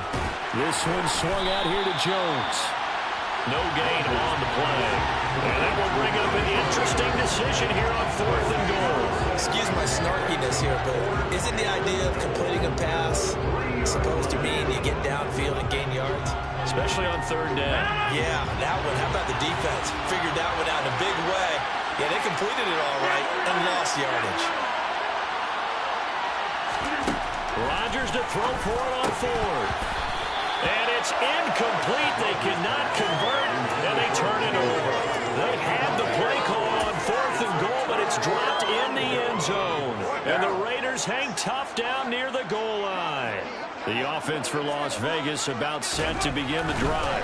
This one swung out here to Jones. No gain on the play. And that will bring up an interesting decision here on 4th and goal. Excuse my snarkiness here, but isn't the idea of completing a pass supposed to mean you get downfield and gain yards? Especially on 3rd down. Yeah, that one. How about the defense? Figured that one out in a big way. Yeah, they completed it all right and lost yardage. Rodgers to throw for it on 4th. And it's incomplete. They cannot convert, and they turn it over. They had the play call on 4th and goal, but it's dropped in the end zone. And the Raiders hang tough down near the goal line. The offense for Las Vegas about set to begin the drive.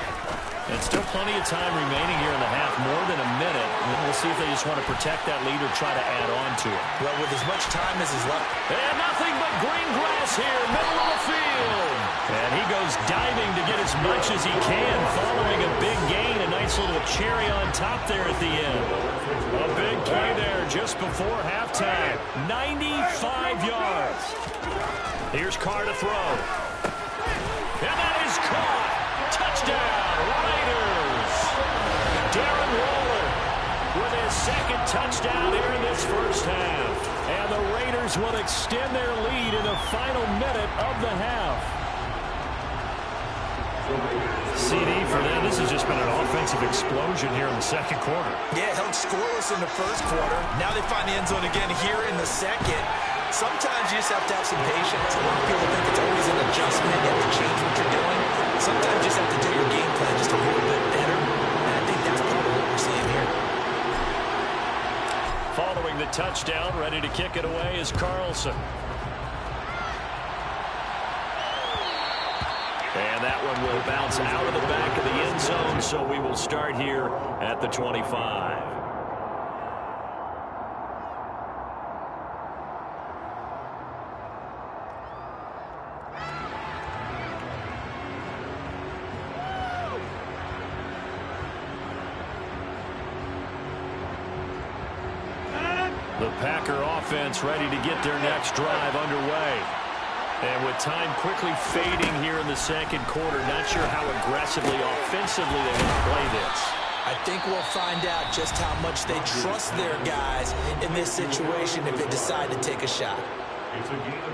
And still plenty of time remaining here in the half, more than a minute. We'll see if they just want to protect that lead or try to add on to it. Well, with as much time as is left. And nothing but green grass here, middle of the field. And he goes diving to get as much as he can, following a big gain. A nice little cherry on top there at the end. A big play there just before halftime. 95 yards. Here's Carr to throw. And that is caught. Touchdown, Raiders. Darren Waller with his 2nd touchdown here in this first half. And the Raiders will extend their lead in the final minute of the half. CD for them. This has just been an offensive explosion here in the 2nd quarter. Yeah, held scoreless in the 1st quarter. Now they find the end zone again here in the 2nd. Sometimes you just have to have some patience. A lot of people think it's always an adjustment. You have to change what you're doing. Sometimes you just have to do your game plan just a little bit better. And I think that's part of what we're seeing here. Following the touchdown, ready to kick it away is Carlson. And that one will bounce out of the back of the end zone, so we will start here at the 25. The Packer offense ready to get their next drive underway. And with time quickly fading here in the 2nd quarter, not sure how aggressively, offensively they want to play this. I think we'll find out just how much they trust their guys in this situation if they decide to take a shot.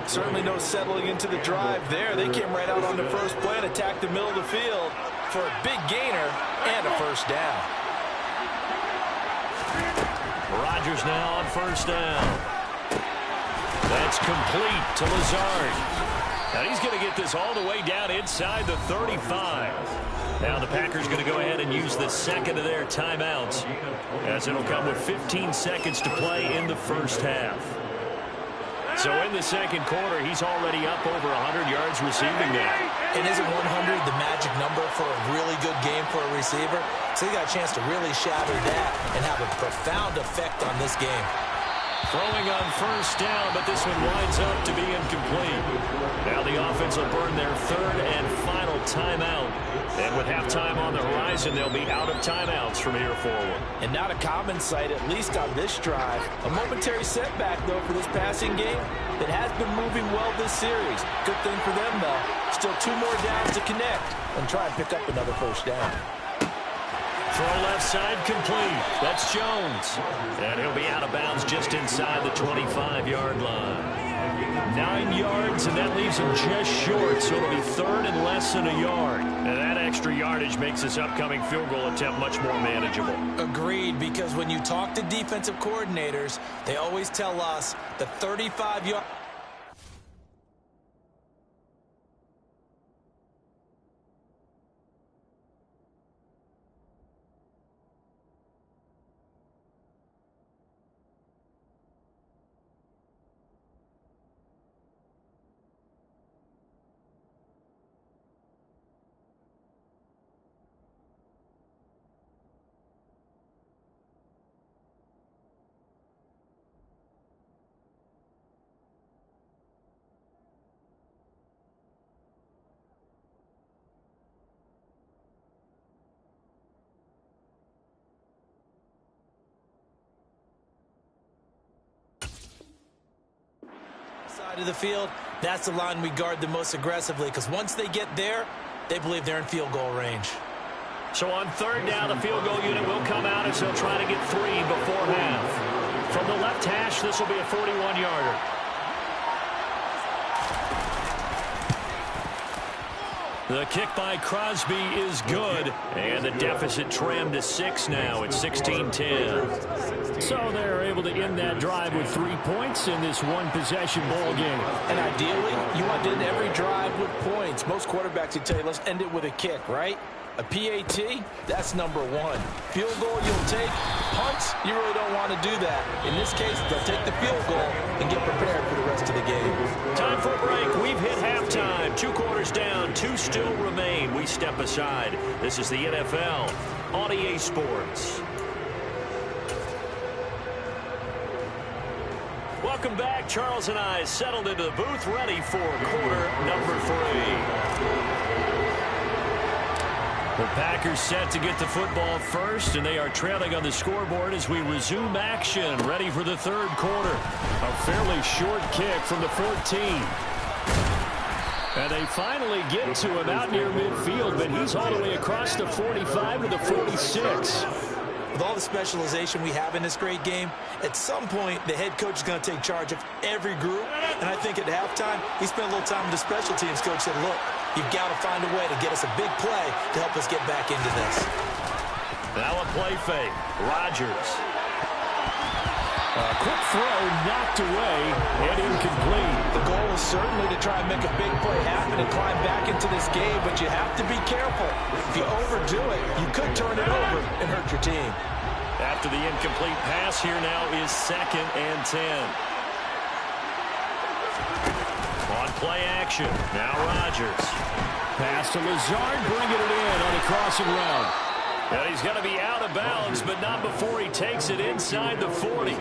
Certainly no settling into the drive there. They came right out on the first play and attacked the middle of the field for a big gainer and a 1st down. Rodgers now on 1st down. That's complete to Lazard. And he's going to get this all the way down inside the 35. Now the Packers going to go ahead and use the second of their timeouts, as it'll come with 15 seconds to play in the first half. So in the second quarter, he's already up over 100 yards receiving now. And isn't 100 the magic number for a really good game for a receiver? So he got a chance to really shatter that and have a profound effect on this game. Throwing on first down, but this one winds up to be incomplete. Now the offense will burn their third and final timeout. And with halftime on the horizon, they'll be out of timeouts from here forward. And not a common sight, at least on this drive. A momentary setback, though, for this passing game that has been moving well this series. Good thing for them, though. Still 2 more downs to connect and try and pick up another first down. Throw left side complete. That's Jones. And he'll be out of bounds just inside the 25-yard line. 9 yards, and that leaves him just short, so it'll be third and less than a yard. And that extra yardage makes this upcoming field goal attempt much more manageable. Agreed, because when you talk to defensive coordinators, they always tell us the 35-yard... Side of the field, that's the line we guard the most aggressively, because once they get there, they believe they're in field goal range. So on third down, the field goal unit will come out as they'll try to get 3 before half. From the left hash, this will be a 41-yarder. The kick by Crosby is good, and the deficit trimmed to 6 now. It's 16-10. So they're able to end that drive with 3 points in this one-possession ball game. And ideally, you want to end every drive with points. Most quarterbacks would tell you, let's end it with a kick, right? A PAT, that's number 1. Field goal you'll take. Punts, you really don't want to do that. In this case, they'll take the field goal and get prepared for the rest of the game. Time for a break. We've hit halftime. 2 quarters down, 2 still remain. We step aside. This is the NFL on EA Sports. Welcome back. Charles and I settled into the booth, ready for quarter number 3. The Packers set to get the football first, and they are trailing on the scoreboard as we resume action, ready for the third quarter. A fairly short kick from the 14. And they finally get to him out near midfield, but he's all the way across the 45 to the 46. With all the specialization we have in this great game, at some point, the head coach is going to take charge of every group. And I think at halftime, he spent a little time with the special teams coach, said, look, you've got to find a way to get us a big play to help us get back into this. Now a play fake. Rodgers. A quick throw knocked away and incomplete. The goal is certainly to try and make a big play happen and climb back into this game, but you have to be careful. If you overdo it, you could turn it over and hurt your team. After the incomplete pass, here now is 2nd and 10. On play action, now Rodgers. Pass to Lazard, bringing it in on a crossing route. And he's going to be out of bounds, but not before he takes it inside the 40.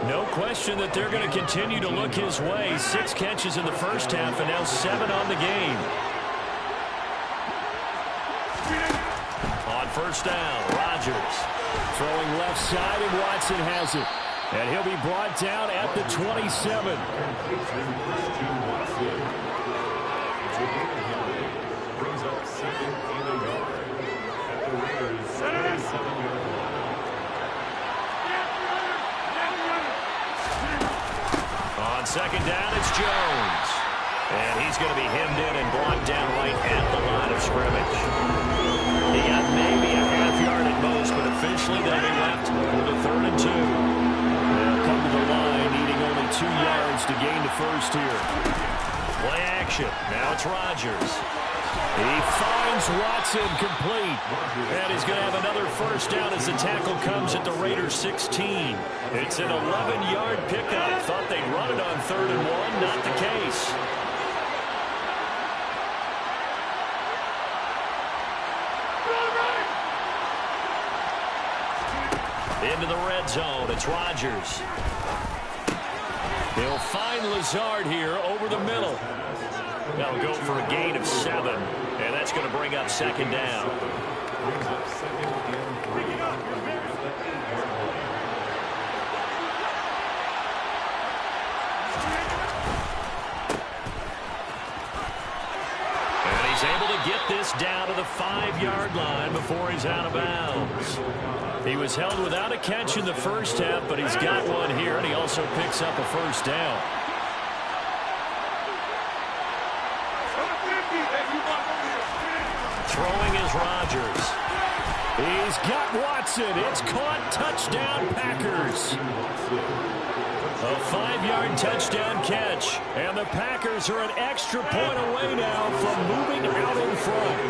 No question that they're going to continue to look his way. 6 catches in the first half and now 7 on the game. On first down, Rodgers. Throwing left side, and Watson has it. And he'll be brought down at the 27. On second down, it's Jones. And he's going to be hemmed in and brought down right at the line of scrimmage. He got maybe a half yard at most, but officially they'll be left with a 3rd and 2. They'll come to the line needing only 2 yards to gain the first here. Play action. Now it's Rodgers. He finds Watson complete. And he's going to have another first down as the tackle comes at the Raiders' 16. It's an 11-yard pickup. Thought they'd run it on 3rd and 1. Not the case. Into the red zone. It's Rodgers. He'll find Lazard here over the middle. They'll go for a gain of 7, and that's going to bring up 2nd down. And he's able to get this down to the 5-yard line before he's out of bounds. He was held without a catch in the first half, but he's got one here, and he also picks up a first down. Throwing is Rodgers. He's got Watson. It's caught. Touchdown, Packers. A 5-yard touchdown catch. And the Packers are an extra point away now from moving out in front.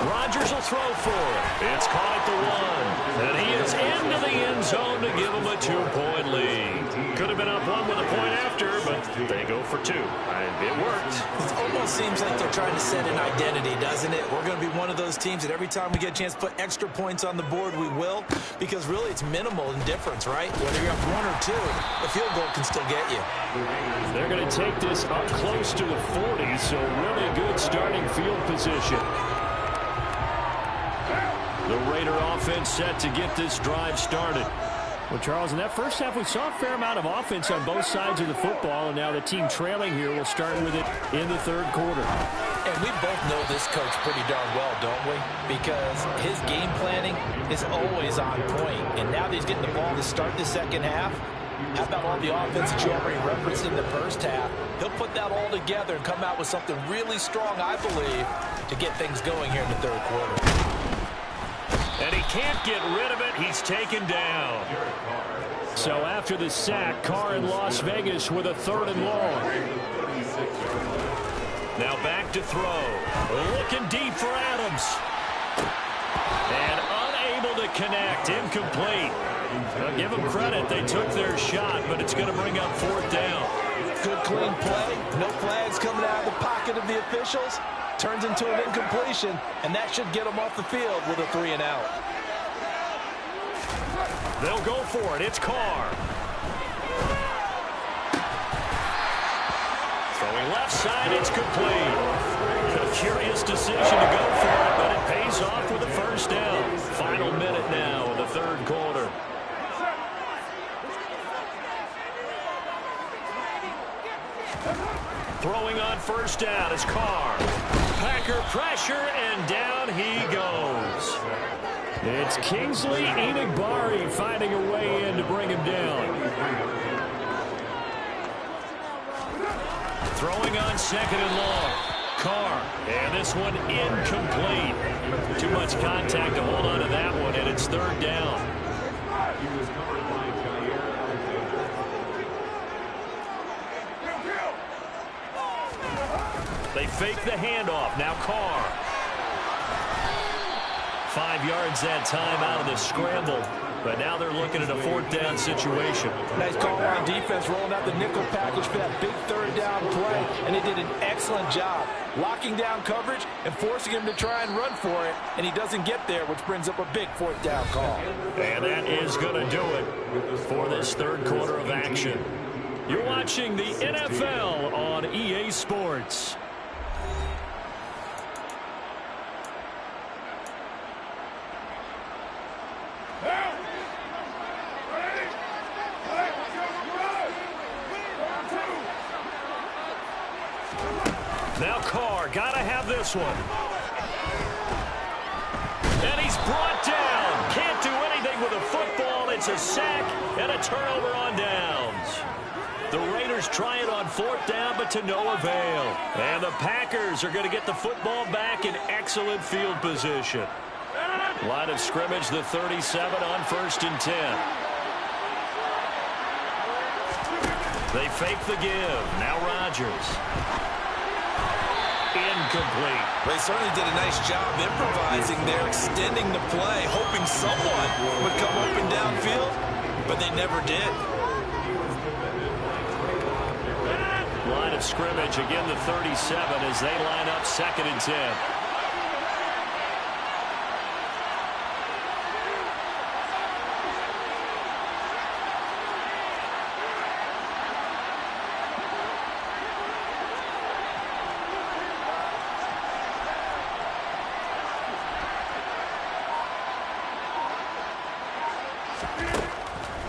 Rodgers will throw for it. It's caught at the 1. And he is into the end zone to give him a 2-point lead. Could have been up 1 with a point after, but they go for 2. And it worked. It almost seems like they're trying to set an identity, doesn't it? We're going to be one of those teams that every time we get a chance to put extra points on the board, we will. Because really it's minimal in difference, right? Whether you're up 1 or 2, the field goal can still get you. They're going to take this up close to the 40, so really good starting field position. The Raider offense set to get this drive started. Well, Charles, in that first half, we saw a fair amount of offense on both sides of the football, and now the team trailing here will start with it in the 3rd quarter. And we both know this coach pretty darn well, don't we? Because his game planning is always on point. And now that he's getting the ball to start the second half, how about all the offense that you already referenced in the first half? He'll put that all together and come out with something really strong, I believe, to get things going here in the 3rd quarter. And he can't get rid of it. He's taken down. So after the sack, Carr in Las Vegas with a 3rd and long. Now back to throw. Looking deep for Adams. And unable to connect. Incomplete. I'll give them credit. They took their shot, but it's going to bring up 4th down. Good, clean play. No flags coming out of the pocket of the officials. Turns into an incompletion, and that should get them off the field with a 3 and out. They'll go for it. It's Carr. Throwing left side. It's complete. A curious decision to go for it, but it pays off with a first down. Final minute now in the 3rd quarter. Throwing on first down is Carr. Packer pressure, and down he goes. It's Kingsley Enagbare finding a way in to bring him down. Throwing on 2nd and long. Carr, and this one incomplete. Too much contact to hold on to that one, and it's 3rd down. They fake the handoff. Now Carr. 5 yards that time out of the scramble. But now they're looking at a 4th down situation. Nice call on defense, rolling out the nickel package for that big 3rd down play. And they did an excellent job locking down coverage and forcing him to try and run for it. And he doesn't get there, which brings up a big 4th down call. And that is going to do it for this 3rd quarter of action. You're watching the NFL on EA Sports. Now Carr, gotta have this one. And he's brought down. Can't do anything with a football. It's a sack and a turnover on downs. The Raiders try it on 4th down, but to no avail. And the Packers are going to get the football back in excellent field position. Line of scrimmage, the 37 on 1st and 10. They fake the give. Now Rodgers. Incomplete. They certainly did a nice job improvising there, extending the play, hoping someone would come open downfield, but they never did. Line of scrimmage, again the 37 as they line up 2nd and 10.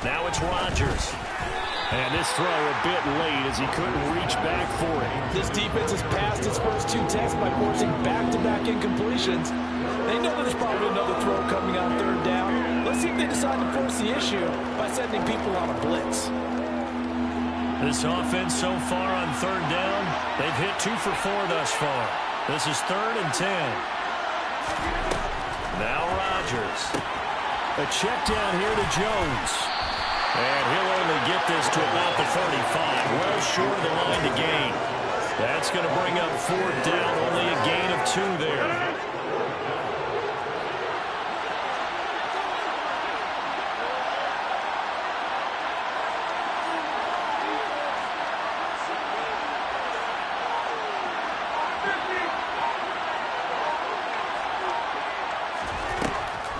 Now it's Rodgers. And this throw a bit late as he couldn't reach back for it. This defense has passed its first 2 tests by forcing back-to-back incompletions. They know that there's probably another throw coming on 3rd down. Let's see if they decide to force the issue by sending people on a blitz. This offense so far on 3rd down, they've hit 2 for 4 thus far. This is 3rd and 10. Now Rodgers. A check down here to Jones. And he'll only get this to about the 35, well short of the line to gain. That's going to bring up 4th down, only a gain of 2 there.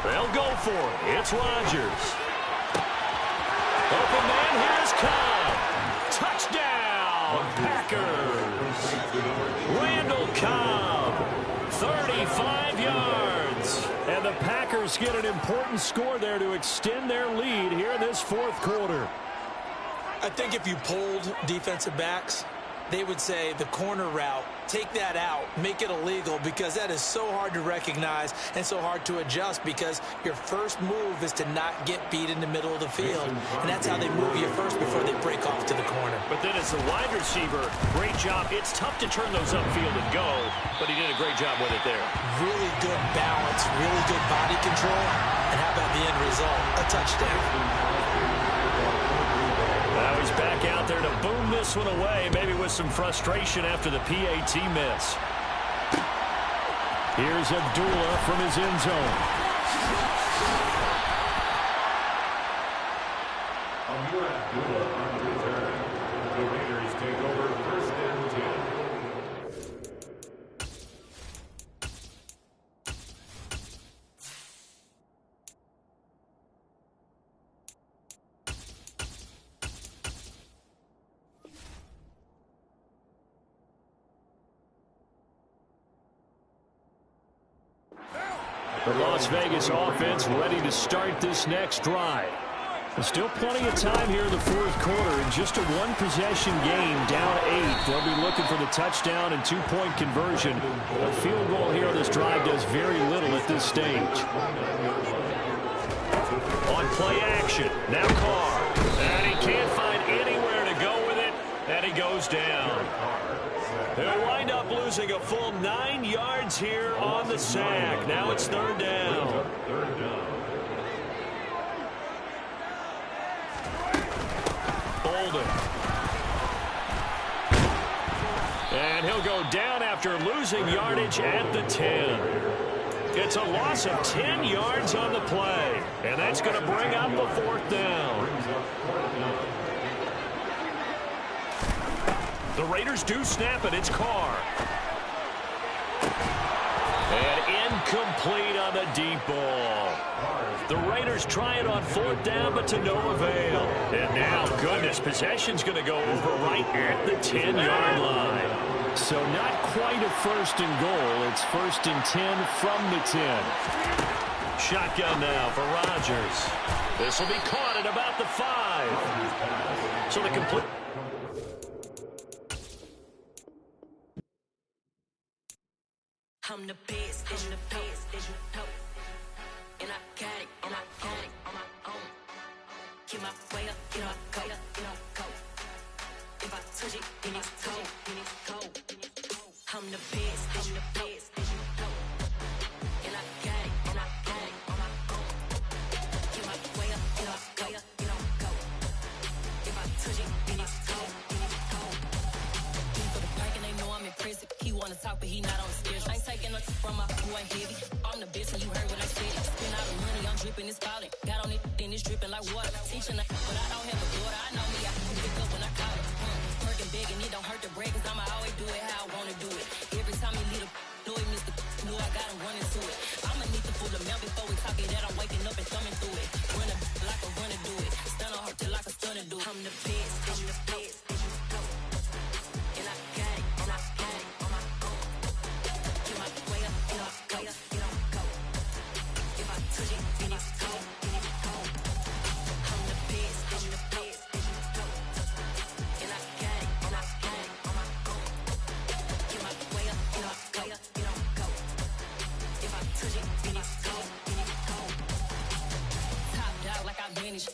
They'll go for it. It's Rodgers. Open man, here's Cobb. Touchdown, Packers. Randall Cobb, 35 yards. And the Packers get an important score there to extend their lead here in this 4th quarter. I think if you polled defensive backs, they would say the corner route, take that out, make it illegal, because that is so hard to recognize and so hard to adjust, because your first move is to not get beat in the middle of the field, and that's how they move you first before they break off to the corner. But then as a wide receiver, great job. It's tough to turn those upfield and go, but he did a great job with it there. Really good balance, really good body control, and how about the end result? A touchdown. Now he's back out there to boom this one away, maybe with some frustration after the PAT miss. Here's Abdullah from his end zone. Abdullah on the return. The Raiders take over 1st and 10. The Las Vegas offense ready to start this next drive. There's still plenty of time here in the 4th quarter, and just a 1-possession game, down 8. They'll be looking for the touchdown and 2-point conversion. A field goal here on this drive does very little at this stage. On play action, now Carr. And he can't find anywhere to go with it, and he goes down. They'll wind up losing a full 9 yards here on the sack. Now it's 3rd down. Bolden. And he'll go down after losing yardage at the 10. It's a loss of 10 yards on the play. And that's going to bring up the 4th down. The Raiders do snap it. It's Carr. And incomplete on the deep ball. The Raiders try it on 4th down, but to no avail. And now, goodness, possession's going to go over right at the 10-yard line. So not quite a 1st and goal. It's 1st and 10 from the 10. Shotgun now for Rodgers. This will be caught at about the 5. So the complete... I'm the best, and the best, and you know. And I got it, and I got it on my own. Get my way up, get up, go, go. If I touch it, then it's cold, then it's cold. I'm the best, and the best, and you know. And I got it, and I got it on my own. Get my way up, get up, go, go. If I touch it, then it's cold. wanna talk, but he not on the schedule. I ain't taking no from my boy heavy. I'm the best, and you heard what I said. Spend all the money, I'm dripping, it's falling. Got on it, then it's dripping like water. Teaching her, but I don't have a daughter. I know me, I can pick up when I call her. Working big, and it don't hurt to break, cause I'ma always do it how I wanna do it. Every time he leave the know it, Mr. Know I got him running to it. I'ma need the full amount before we talk it that I'm waking up and thumbing through it. Run a like a runner do it. Stun on her till like a stunner do it. I'm the best, I'm the best. And I got it, and I got it on my own. Get my way up, get off, go, get off, go. If I touch it, then it's cold, then it's cold. I'm the best, I'm the best. And I got it, and I got it on my own. Get my way up, get off, go, get off, go. If I touch it, then it's cold, then it's cold. Top dog like I managed.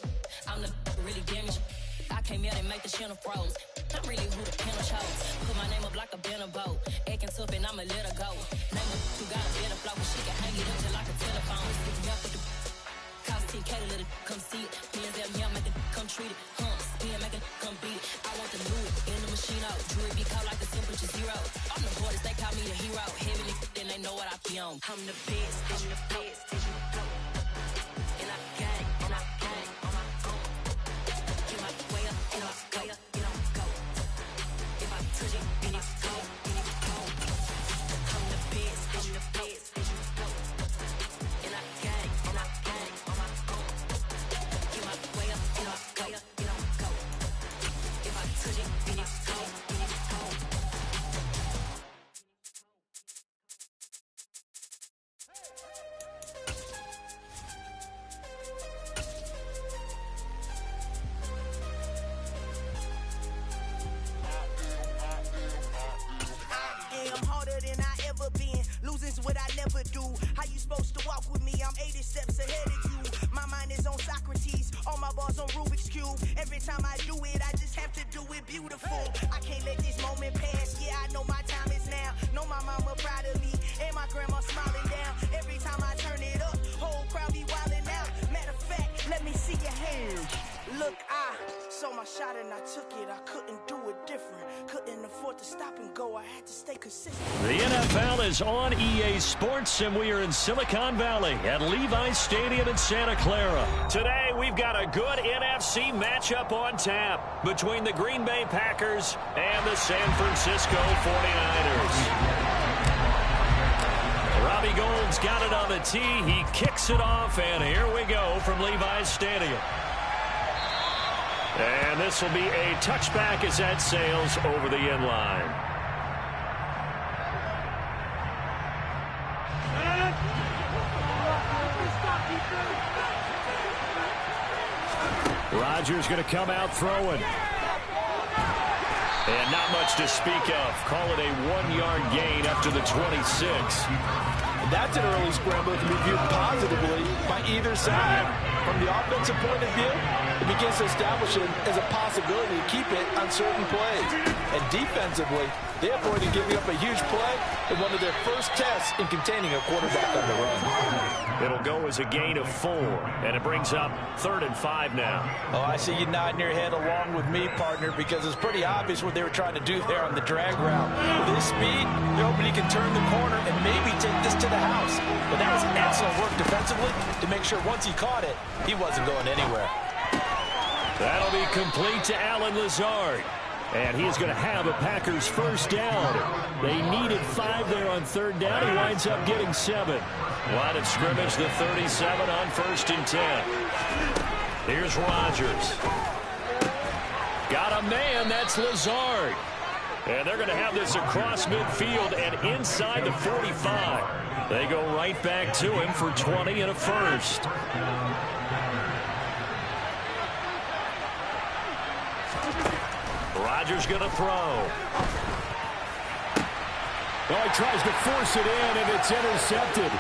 I'm the really damaged. I came out and make the channel froze. I'm really who the panel chose. Put my name up like a banner boat. Acting tough and I'ma let her go. Name her who got a better flow. She can hang it up just like a telephone. Stick me up with the cost 10K to let it come see it. Hands out me, I make it come treat it. Spin, make it come beat it. I want the new in the machine out. Jewelry be caught like the temperature zero. I'm the hardest, they call me the hero. Heavy then they know what I be on. I'm the best, I'm the best. And I got it, and I got it on my own. Get my way up, get off, go, get off, go. If I touch it, then it's cold, then it's cold. I'm the best, I'm the best. And I got it, and I got it on my own. Get my way up, get off, go, get off, go. If I touch it, then it's cold, then it's cold. I'm harder than I ever been. Losing's what I never do. How you supposed to walk with me? I'm 80 steps ahead of you. My mind is on Socrates. All my bars on Rubik's Cube. Every time I do it, I just have to do it beautiful. I can't let this moment pass. Yeah, I know my time is now. Know my mama proud of me. And my grandma smiling down. Every time I turn it up, whole crowd be wildin' out. Matter of fact, let me see your hands. Look, I saw my shot and I took it. I couldn't do it different. Couldn't afford to stop and go. I had to stay consistent. The NFL is on EA Sports, and we are in Silicon Valley at Levi's Stadium in Santa Clara. Today, we've got a good NFC matchup on tap between the Green Bay Packers and the San Francisco 49ers. Robbie Gould's got it on the tee. He kicks it off, and here we go from Levi's Stadium. And this will be a touchback as that sails over the end line. Rodgers going to come out throwing. And not much to speak of. Call it a 1-yard gain up to the 26. That's an early scramble that can be viewed positively by either side. From the offensive point of view, it begins to establish it as a possibility to keep it on certain plays. And defensively, they avoided giving up a huge play in one of their first tests in containing a quarterback on the run. It'll go as a gain of 4, and it brings up 3rd and 5 now. Oh, I see you nodding your head along with me, partner, because it's pretty obvious what they were trying to do there on the drag route. With his speed, they're hoping he can turn the corner and maybe take this to the house. But that was excellent work defensively to make sure once he caught it, he wasn't going anywhere. That'll be complete to Allen Lazard. And he's going to have a Packers first down. They needed 5 there on 3rd down. He winds up getting 7. Line of scrimmage, the 37 on 1st and 10. Here's Rodgers. Got a man, that's Lazard. And they're going to have this across midfield and inside the 45. They go right back to him for 20 and a first. Rodgers going to throw. Oh, he tries to force it in, and it's intercepted.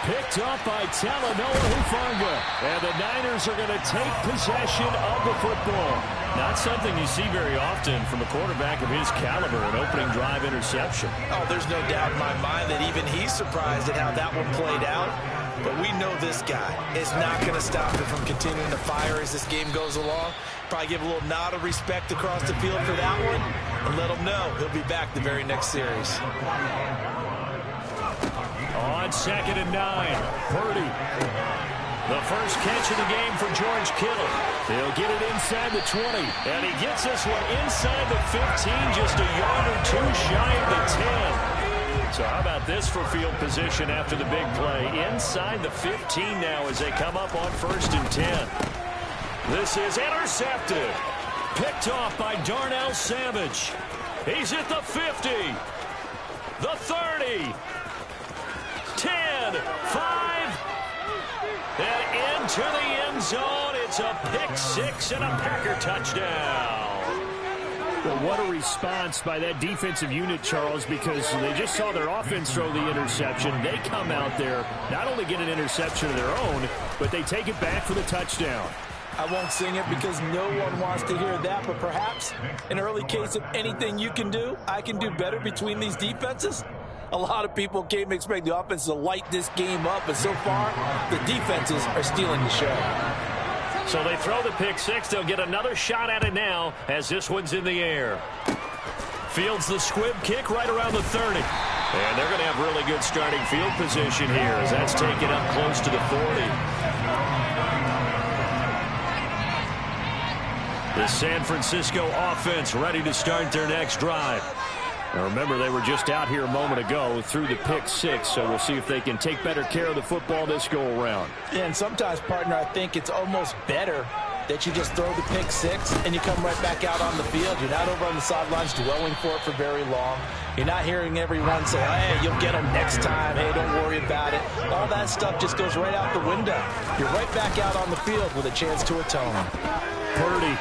Picked up by Talanoa Hufanga. And the Niners are going to take possession of the football. Not something you see very often from a quarterback of his caliber, an opening drive interception. Oh, there's no doubt in my mind that even he's surprised at how that one played out. But we know this guy is not going to stop him from continuing to fire as this game goes along. Probably give a little nod of respect across the field for that one. and let him know he'll be back the very next series. On 2nd and 9, Purdy. The first catch of the game for George Kittle. He'll get it inside the 20, and he gets this one inside the 15, just a yard or two shy of the 10. So how about this for field position after the big play? Inside the 15 now as they come up on 1st and 10. This is intercepted. Picked off by Darnell Savage. He's at the 50, the 30, 10, 5, and into the end zone. It's a pick 6 and a Packer touchdown. Well, what a response by that defensive unit, Charles, because they just saw their offense throw the interception. They come out there, not only get an interception of their own, but they take it back for the touchdown. I won't sing it because no one wants to hear that, but perhaps an early case of anything you can do, I can do better between these defenses. A lot of people came expect the offense to light this game up, but so far, the defenses are stealing the show. So they throw the pick 6. They'll get another shot at it now as this one's in the air. Fields the squib kick right around the 30. And they're going to have really good starting field position here as that's taken up close to the 40. The San Francisco offense ready to start their next drive. Now remember, they were just out here a moment ago through the pick 6, so we'll see if they can take better care of the football this go-around. Yeah, and sometimes, partner, I think it's almost better that you just throw the pick 6 and you come right back out on the field. You're not over on the sidelines dwelling for it for very long. You're not hearing everyone say, hey, you'll get them next time. Hey, don't worry about it. All that stuff just goes right out the window. You're right back out on the field with a chance to atone. Purdy.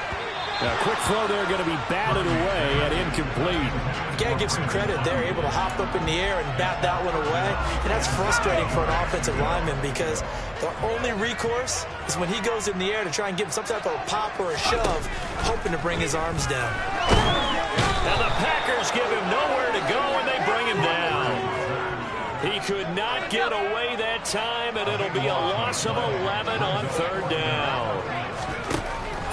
A quick throw there going to be batted away and incomplete. You got to give some credit. They're able to hop up in the air and bat that one away. And that's frustrating for an offensive lineman because the only recourse is when he goes in the air to try and give him some type of a pop or a shove, hoping to bring his arms down. And the Packers give him nowhere to go, and they bring him down. He could not get away that time, and it'll be a loss of 11 on 3rd down.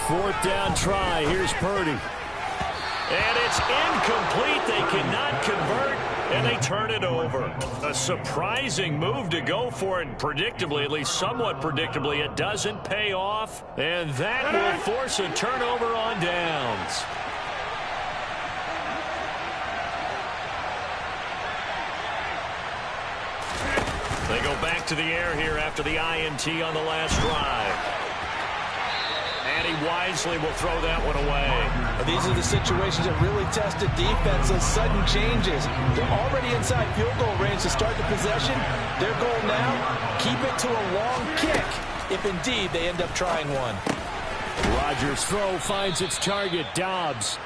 4th down try. Here's Purdy. And it's incomplete. They cannot convert, and they turn it over. A surprising move to go for it. Predictably, at least somewhat predictably, it doesn't pay off. And that will force a turnover on downs. They go back to the air here after the INT on the last drive. And he wisely will throw that one away. These are the situations that really test a defense. Those sudden changes. They're already inside field goal range to start the possession. Their goal now, keep it to a long kick, if indeed they end up trying one. Rodgers' throw finds its target, Dobbs.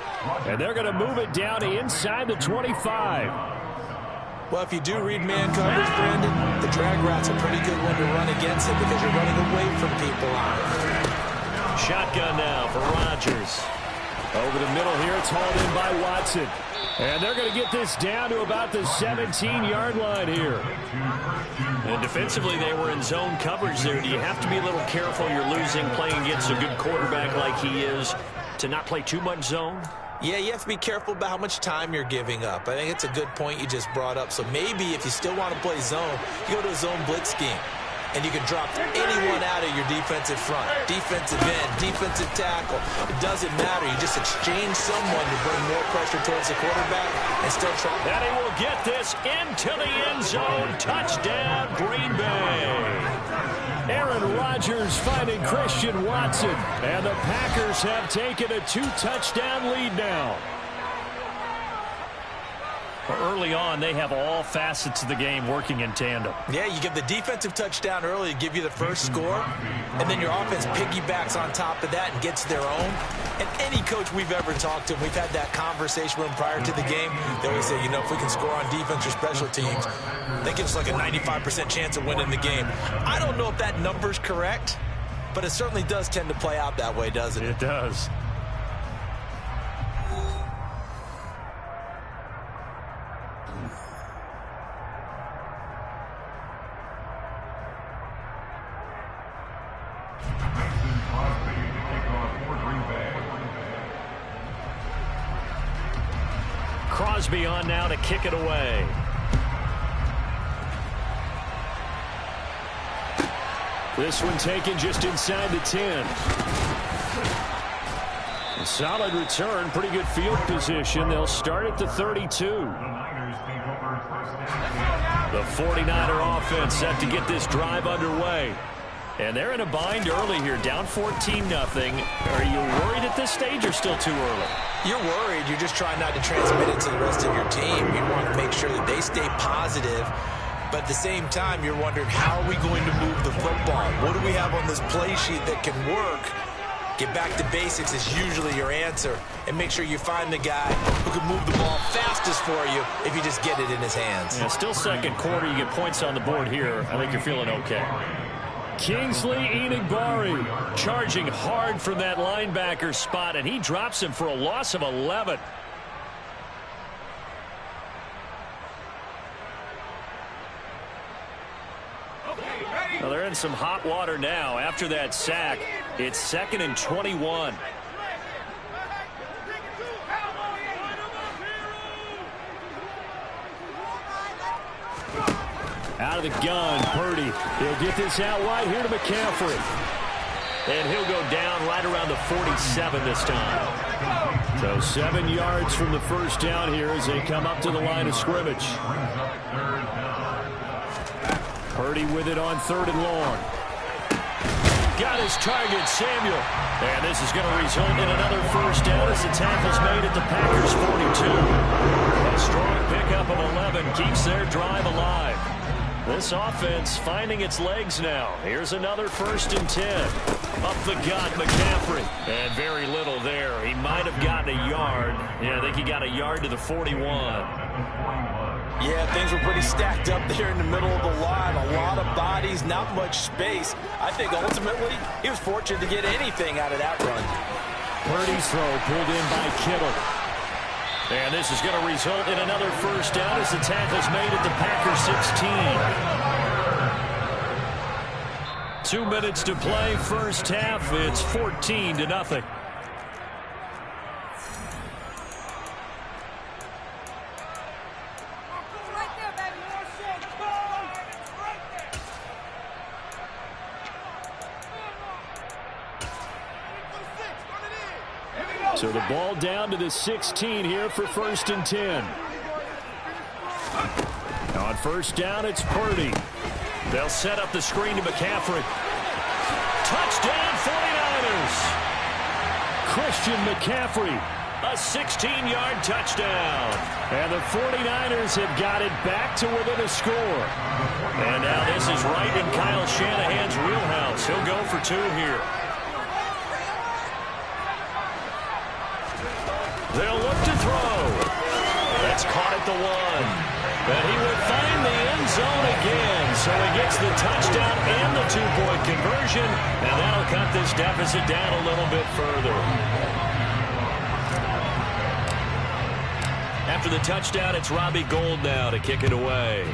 And they're going to move it down to inside the 25. Well, if you do read man coverage, Brandon, the drag route's a pretty good one to run against it because you're running away from people. Shotgun now for Rodgers. Over the middle here, it's hauled in by Watson. And they're going to get this down to about the 17-yard line here. And defensively, they were in zone coverage there. Do you have to be a little careful? You're losing playing against a good quarterback like he is to not play too much zone? Yeah, you have to be careful about how much time you're giving up. I think it's a good point you just brought up. So maybe if you still want to play zone, you go to a zone blitz scheme. And you can drop anyone out of your defensive front, defensive end, defensive tackle. It doesn't matter. You just exchange someone to bring more pressure towards the quarterback and still try. And he will get this into the end zone. Touchdown, Green Bay. Aaron Rodgers finding Christian Watson. And the Packers have taken a 2-touchdown lead now. Early on, they have all facets of the game working in tandem. Yeah, you give the defensive touchdown early to give you the first score, and then your offense piggybacks on top of that and gets their own. And any coach we've ever talked to, we've had that conversation with them prior to the game. They always say, you know, if we can score on defense or special teams, that gives us like a 95% chance of winning the game. I don't know if that number's correct, but it certainly does tend to play out that way, doesn't it? It does. Crosby on now to kick it away. This one taken just inside the 10. A solid return, pretty good field position. They'll start at the 32. The 49er offense set to get this drive underway. And they're in a bind early here, down 14-0. Are you worried at this stage or still too early? You're worried. You're just trying not to transmit it to the rest of your team. You want to make sure that they stay positive. But at the same time, you're wondering, how are we going to move the football? What do we have on this play sheet that can work? Get back to basics is usually your answer. And make sure you find the guy who can move the ball fastest for you if you just get it in his hands. Yeah, still second quarter. You get points on the board here. I think you're feeling okay. Kingsley Enagbare charging hard from that linebacker spot, and he drops him for a loss of 11. Well, they're in some hot water now. After that sack, it's 2nd and 21. Out of the gun, Purdy. He'll get this out wide here to McCaffrey. And he'll go down right around the 47 this time. So 7 yards from the first down here as they come up to the line of scrimmage. Purdy with it on 3rd and long. Got his target, Samuel. And this is going to result in another first down as the tackle's made at the Packers' 42. A strong pickup of 11 keeps their drive alive. This offense finding its legs now. Here's another 1st and 10. Up the gut, McCaffrey. And very little there. He might have gotten a yard. Yeah, I think he got a yard to the 41. Yeah, things were pretty stacked up there in the middle of the line. A lot of bodies, not much space. I think ultimately he was fortunate to get anything out of that run. Purdy's throw pulled in by Kittle. And this is going to result in another first down as the tackle's made at the Packers 16. 2 minutes to play, first half. It's 14-0. So the ball down to the 16 here for 1st and 10. On first down, it's Purdy. They'll set up the screen to McCaffrey. Touchdown, 49ers! Christian McCaffrey, a 16-yard touchdown. And the 49ers have got it back to within a score. And now this is right in Kyle Shanahan's wheelhouse. He'll go for 2 here. They'll look to throw. That's caught at the 1. And he would find the end zone again. So he gets the touchdown and the 2-point conversion. And that'll cut this deficit down a little bit further. After the touchdown, it's Robbie Gould now to kick it away.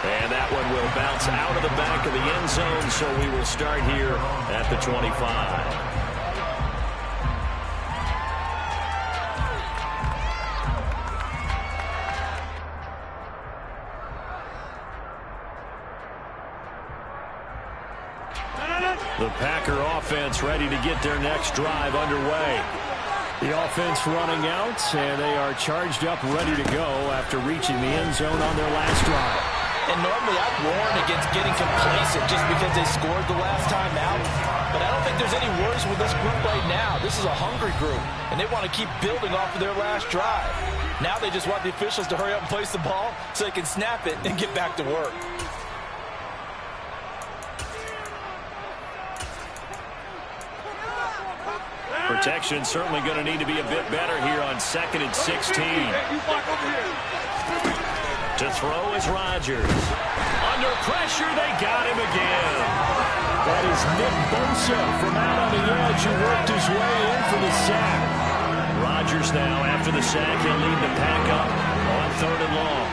And that one will bounce out of the back of the end zone, so we will start here at the 25. The Packer offense ready to get their next drive underway. The offense running out, and they are charged up, ready to go after reaching the end zone on their last drive. And normally I'd warn against getting complacent just because they scored the last time out. But I don't think there's any worries with this group right now. This is a hungry group, and they want to keep building off of their last drive. Now they just want the officials to hurry up and place the ball so they can snap it and get back to work. Protection certainly going to need to be a bit better here on 2nd and 16. To throw is Rodgers. Under pressure, they got him again. That is Nick Bosa from out on the edge who worked his way in for the sack. Rodgers now, after the sack, he'll lead the pack up on 3rd and long.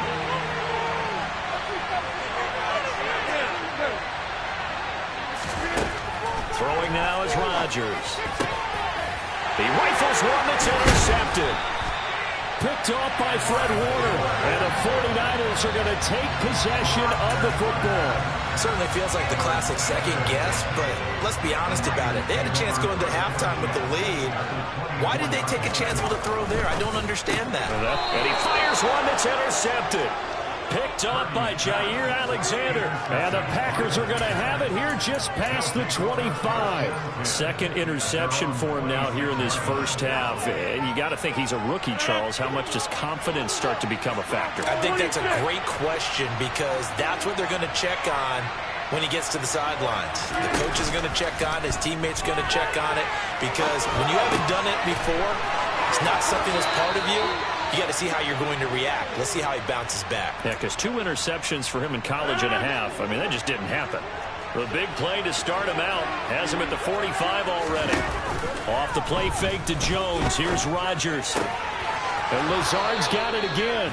Throwing now is Rodgers. He rifles one that's intercepted. Picked off by Fred Warner. And the 49ers are going to take possession of the football. Certainly feels like the classic second guess, but let's be honest about it. They had a chance going to halftime with the lead. Why did they take a chance with a throw there? I don't understand that. And he fires one that's intercepted. Picked up by Jair Alexander. And the Packers are going to have it here just past the 25. Second interception for him now here in this first half. And you got to think he's a rookie, Charles. How much does confidence start to become a factor? I think that's a great question because that's what they're going to check on when he gets to the sidelines. The coach is going to check on it. His teammates are going to check on it because when you haven't done it before, it's not something that's part of you. You got to see how you're going to react. Let's see how he bounces back. Yeah, because 2 interceptions for him in college and a half. I mean, that just didn't happen. The big play to start him out. Has him at the 45 already. Off the play fake to Jones. Here's Rodgers. And Lazard's got it again.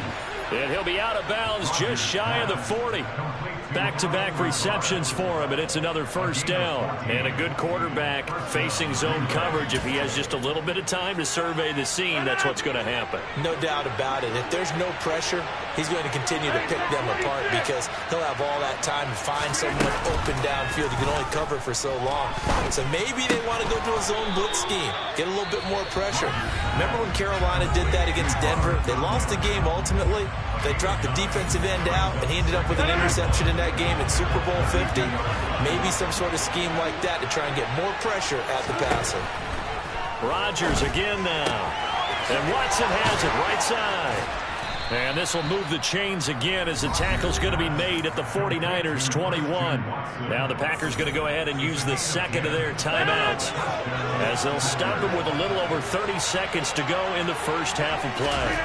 And he'll be out of bounds just shy of the 40. Back-to-back receptions for him, and it's another first down. And a good quarterback facing zone coverage. If he has just a little bit of time to survey the scene, that's what's going to happen. No doubt about it. If there's no pressure, he's going to continue to pick them apart because he'll have all that time to find someone open downfield. You can only cover for so long. So maybe they want to go to a zone blitz scheme, get a little bit more pressure. Remember when Carolina did that against Denver? They lost the game ultimately. They dropped the defensive end out, and he ended up with an interception in that game in Super Bowl 50. Maybe some sort of scheme like that to try and get more pressure at the passer. Rodgers again now. And Watson has it right side. And this will move the chains again as the tackle's going to be made at the 49ers 21. Now the Packers going to go ahead and use the second of their timeouts as they'll stop him with a little over 30 seconds to go in the first half of play.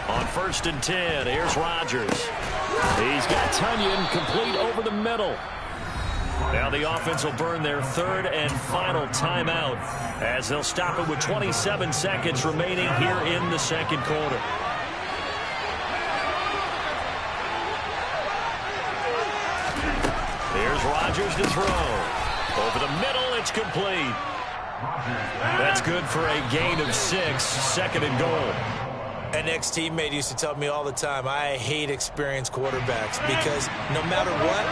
On 1st and 10, here's Rodgers. He's got Tunyon complete over the middle. Now the offense will burn their third and final timeout as they'll stop it with 27 seconds remaining here in the second quarter. Here's Rodgers to throw. Over the middle, it's complete. That's good for a gain of 6, second and goal. An ex-teammate used to tell me all the time, I hate experienced quarterbacks because no matter what,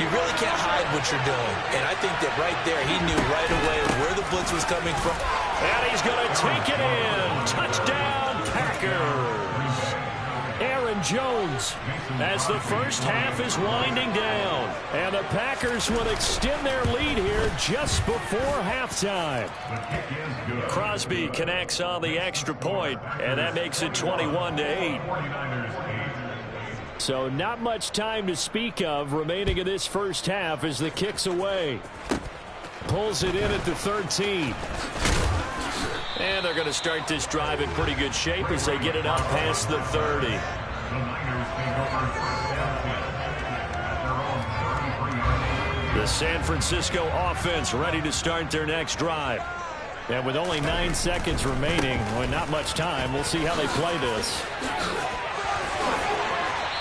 you really can't hide what you're doing. And I think that right there, he knew right away where the blitz was coming from. And he's going to take it in. Touchdown, Packers. Aaron Jones as the first half is winding down. And the Packers will extend their lead here just before halftime. Crosby connects on the extra point, and that makes it 21-8. So not much time to speak of remaining in this first half as the kick's away. Pulls it in at the 13. And they're going to start this drive in pretty good shape as they get it up past the 30. The San Francisco offense ready to start their next drive. And with only 9 seconds remaining, well, not much time, we'll see how they play this.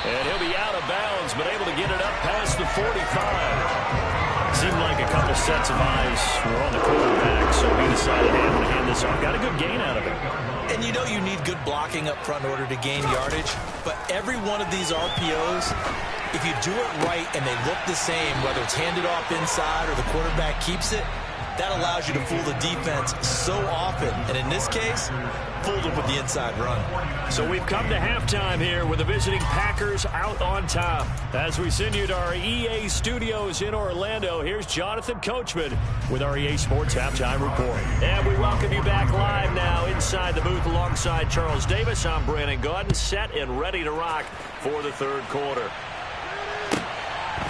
And he'll be out of bounds, but able to get it up past the 45. Seemed like a couple sets of eyes were on the quarterback, so he decided to hand this off. Got a good gain out of it. And you know you need good blocking up front in order to gain yardage, but every one of these RPOs, if you do it right and they look the same, whether it's handed off inside or the quarterback keeps it, that allows you to fool the defense so often. And in this case, fooled them with the inside run. So we've come to halftime here with the visiting Packers out on top. As we send you to our EA studios in Orlando, here's Jonathan Coachman with our EA Sports Halftime Report. And we welcome you back live now inside the booth alongside Charles Davis. I'm Brandon Gaudin, set and ready to rock for the third quarter.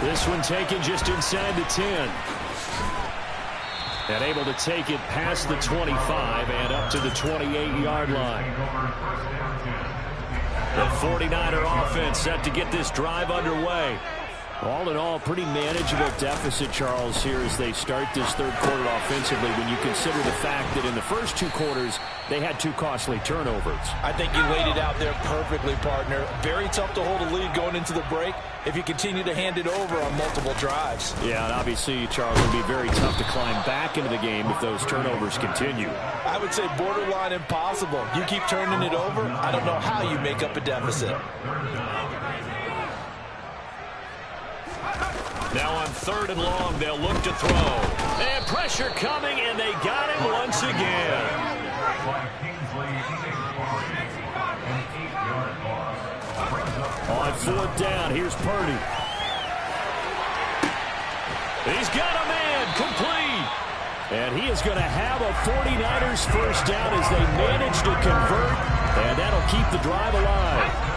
This one taken just inside the 10. And able to take it past the 25 and up to the 28-yard line. The 49er offense set to get this drive underway. All in all, pretty manageable deficit, Charles, here as they start this third quarter offensively when you consider the fact that in the first 2 quarters, they had 2 costly turnovers. I think you laid it out there perfectly, partner. Very tough to hold a lead going into the break if you continue to hand it over on multiple drives. Yeah, and obviously, Charles, it would be very tough to climb back into the game if those turnovers continue. I would say borderline impossible. You keep turning it over, I don't know how you make up a deficit. Now on 3rd and long, they'll look to throw. And pressure coming, and they got him once again. On 4th down, here's Purdy. He's got a man, complete. And he is going to have a 49ers first down as they manage to convert, and that'll keep the drive alive.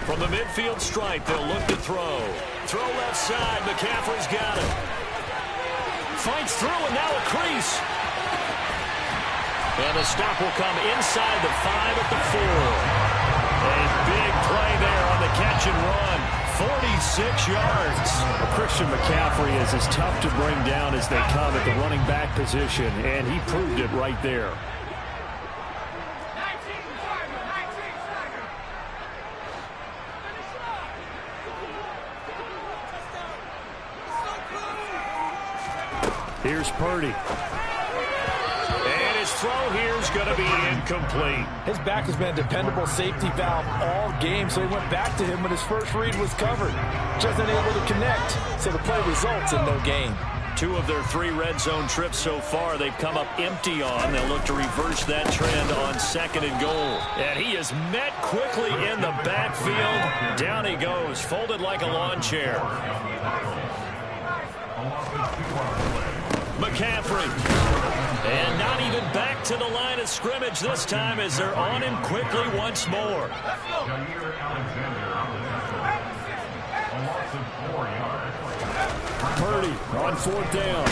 From the midfield stripe, they'll look to throw. Throw left side. McCaffrey's got it. Fights through, and now a crease. And the stop will come inside the 5 at the 4. A big play there on the catch and run. 46 yards. Well, Christian McCaffrey is as tough to bring down as they come at the running back position, and he proved it right there. Here's Purdy. And his throw here is going to be incomplete. His back has been a dependable safety valve all game, so he went back to him when his first read was covered. Just unable to connect, so the play results in no gain. 2 of their 3 red zone trips so far they've come up empty on. They'll look to reverse that trend on 2nd and goal. And he is met quickly in the backfield. Down he goes, folded like a lawn chair. McCaffrey. And not even back to the line of scrimmage this time as they're on him quickly once more. Purdy on 4th down.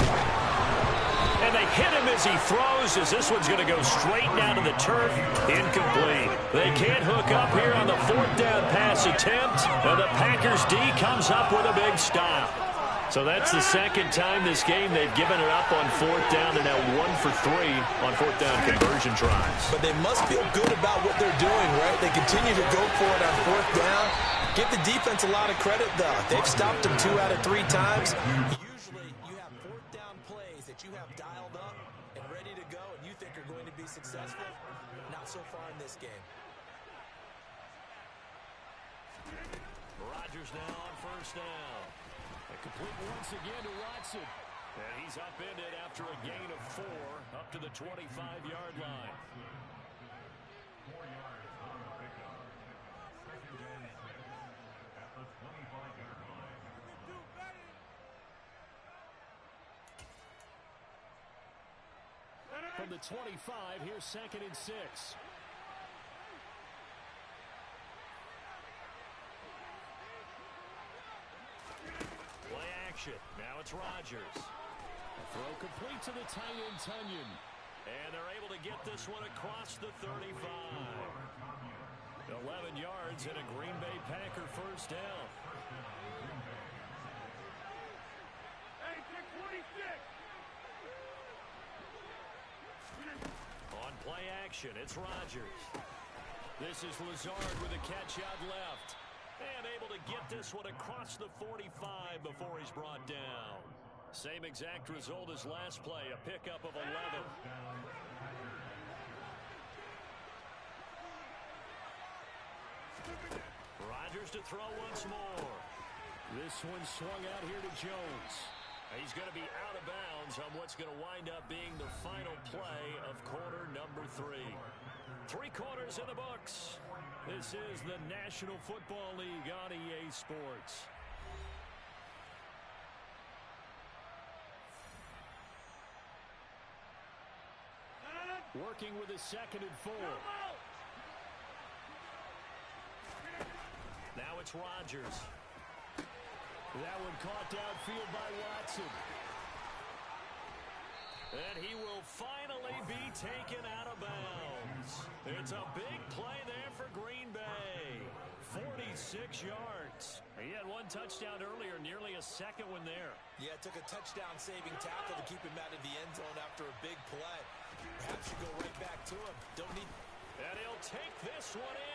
And they hit him as he throws, as this one's going to go straight down to the turf. Incomplete. They can't hook up here on the 4th down pass attempt. And the Packers D comes up with a big stop. So that's the 2nd time this game they've given it up on 4th down. They're now 1 for 3 on 4th down conversion tries. But they must feel good about what they're doing, right? They continue to go for it on 4th down. Give the defense a lot of credit, though. They've stopped them 2 out of 3 times. Usually you have 4th down plays that you have dialed up and ready to go and you think are going to be successful. Not so far in this game. Rodgers now on 1st down. Complete once again to Watson. And he's upended after a gain of 4 up to the 25-yard line. 4 yards on the pickup. 2nd and 10 at the 25-yard line. From the 25, here's 2nd and 6. Now it's Rodgers. Throw complete to the tight end, Tunyon. And they're able to get this one across the 35. 11 yards and a Green Bay Packer first down. On play action, it's Rodgers. This is Lazard with a catch out left. And able to get this one across the 45 before he's brought down. Same exact result as last play, a pickup of 11. Rodgers to throw once more. This one swung out here to Jones. He's going to be out of bounds on what's going to wind up being the final play of quarter number 3. 3 quarters in the books. This is the National Football League on EA Sports. Working with a 2nd and 4. Now it's Rodgers. That one caught downfield by Watson. And he will finally be taken out of bounds. is. It's a big play there for Green Bay. 46 yards. He had one touchdown earlier, nearly a second one there. Yeah, it took a touchdown-saving tackle to keep him out of the end zone after a big play. Perhaps you go right back to him. Don't need... And he'll take this one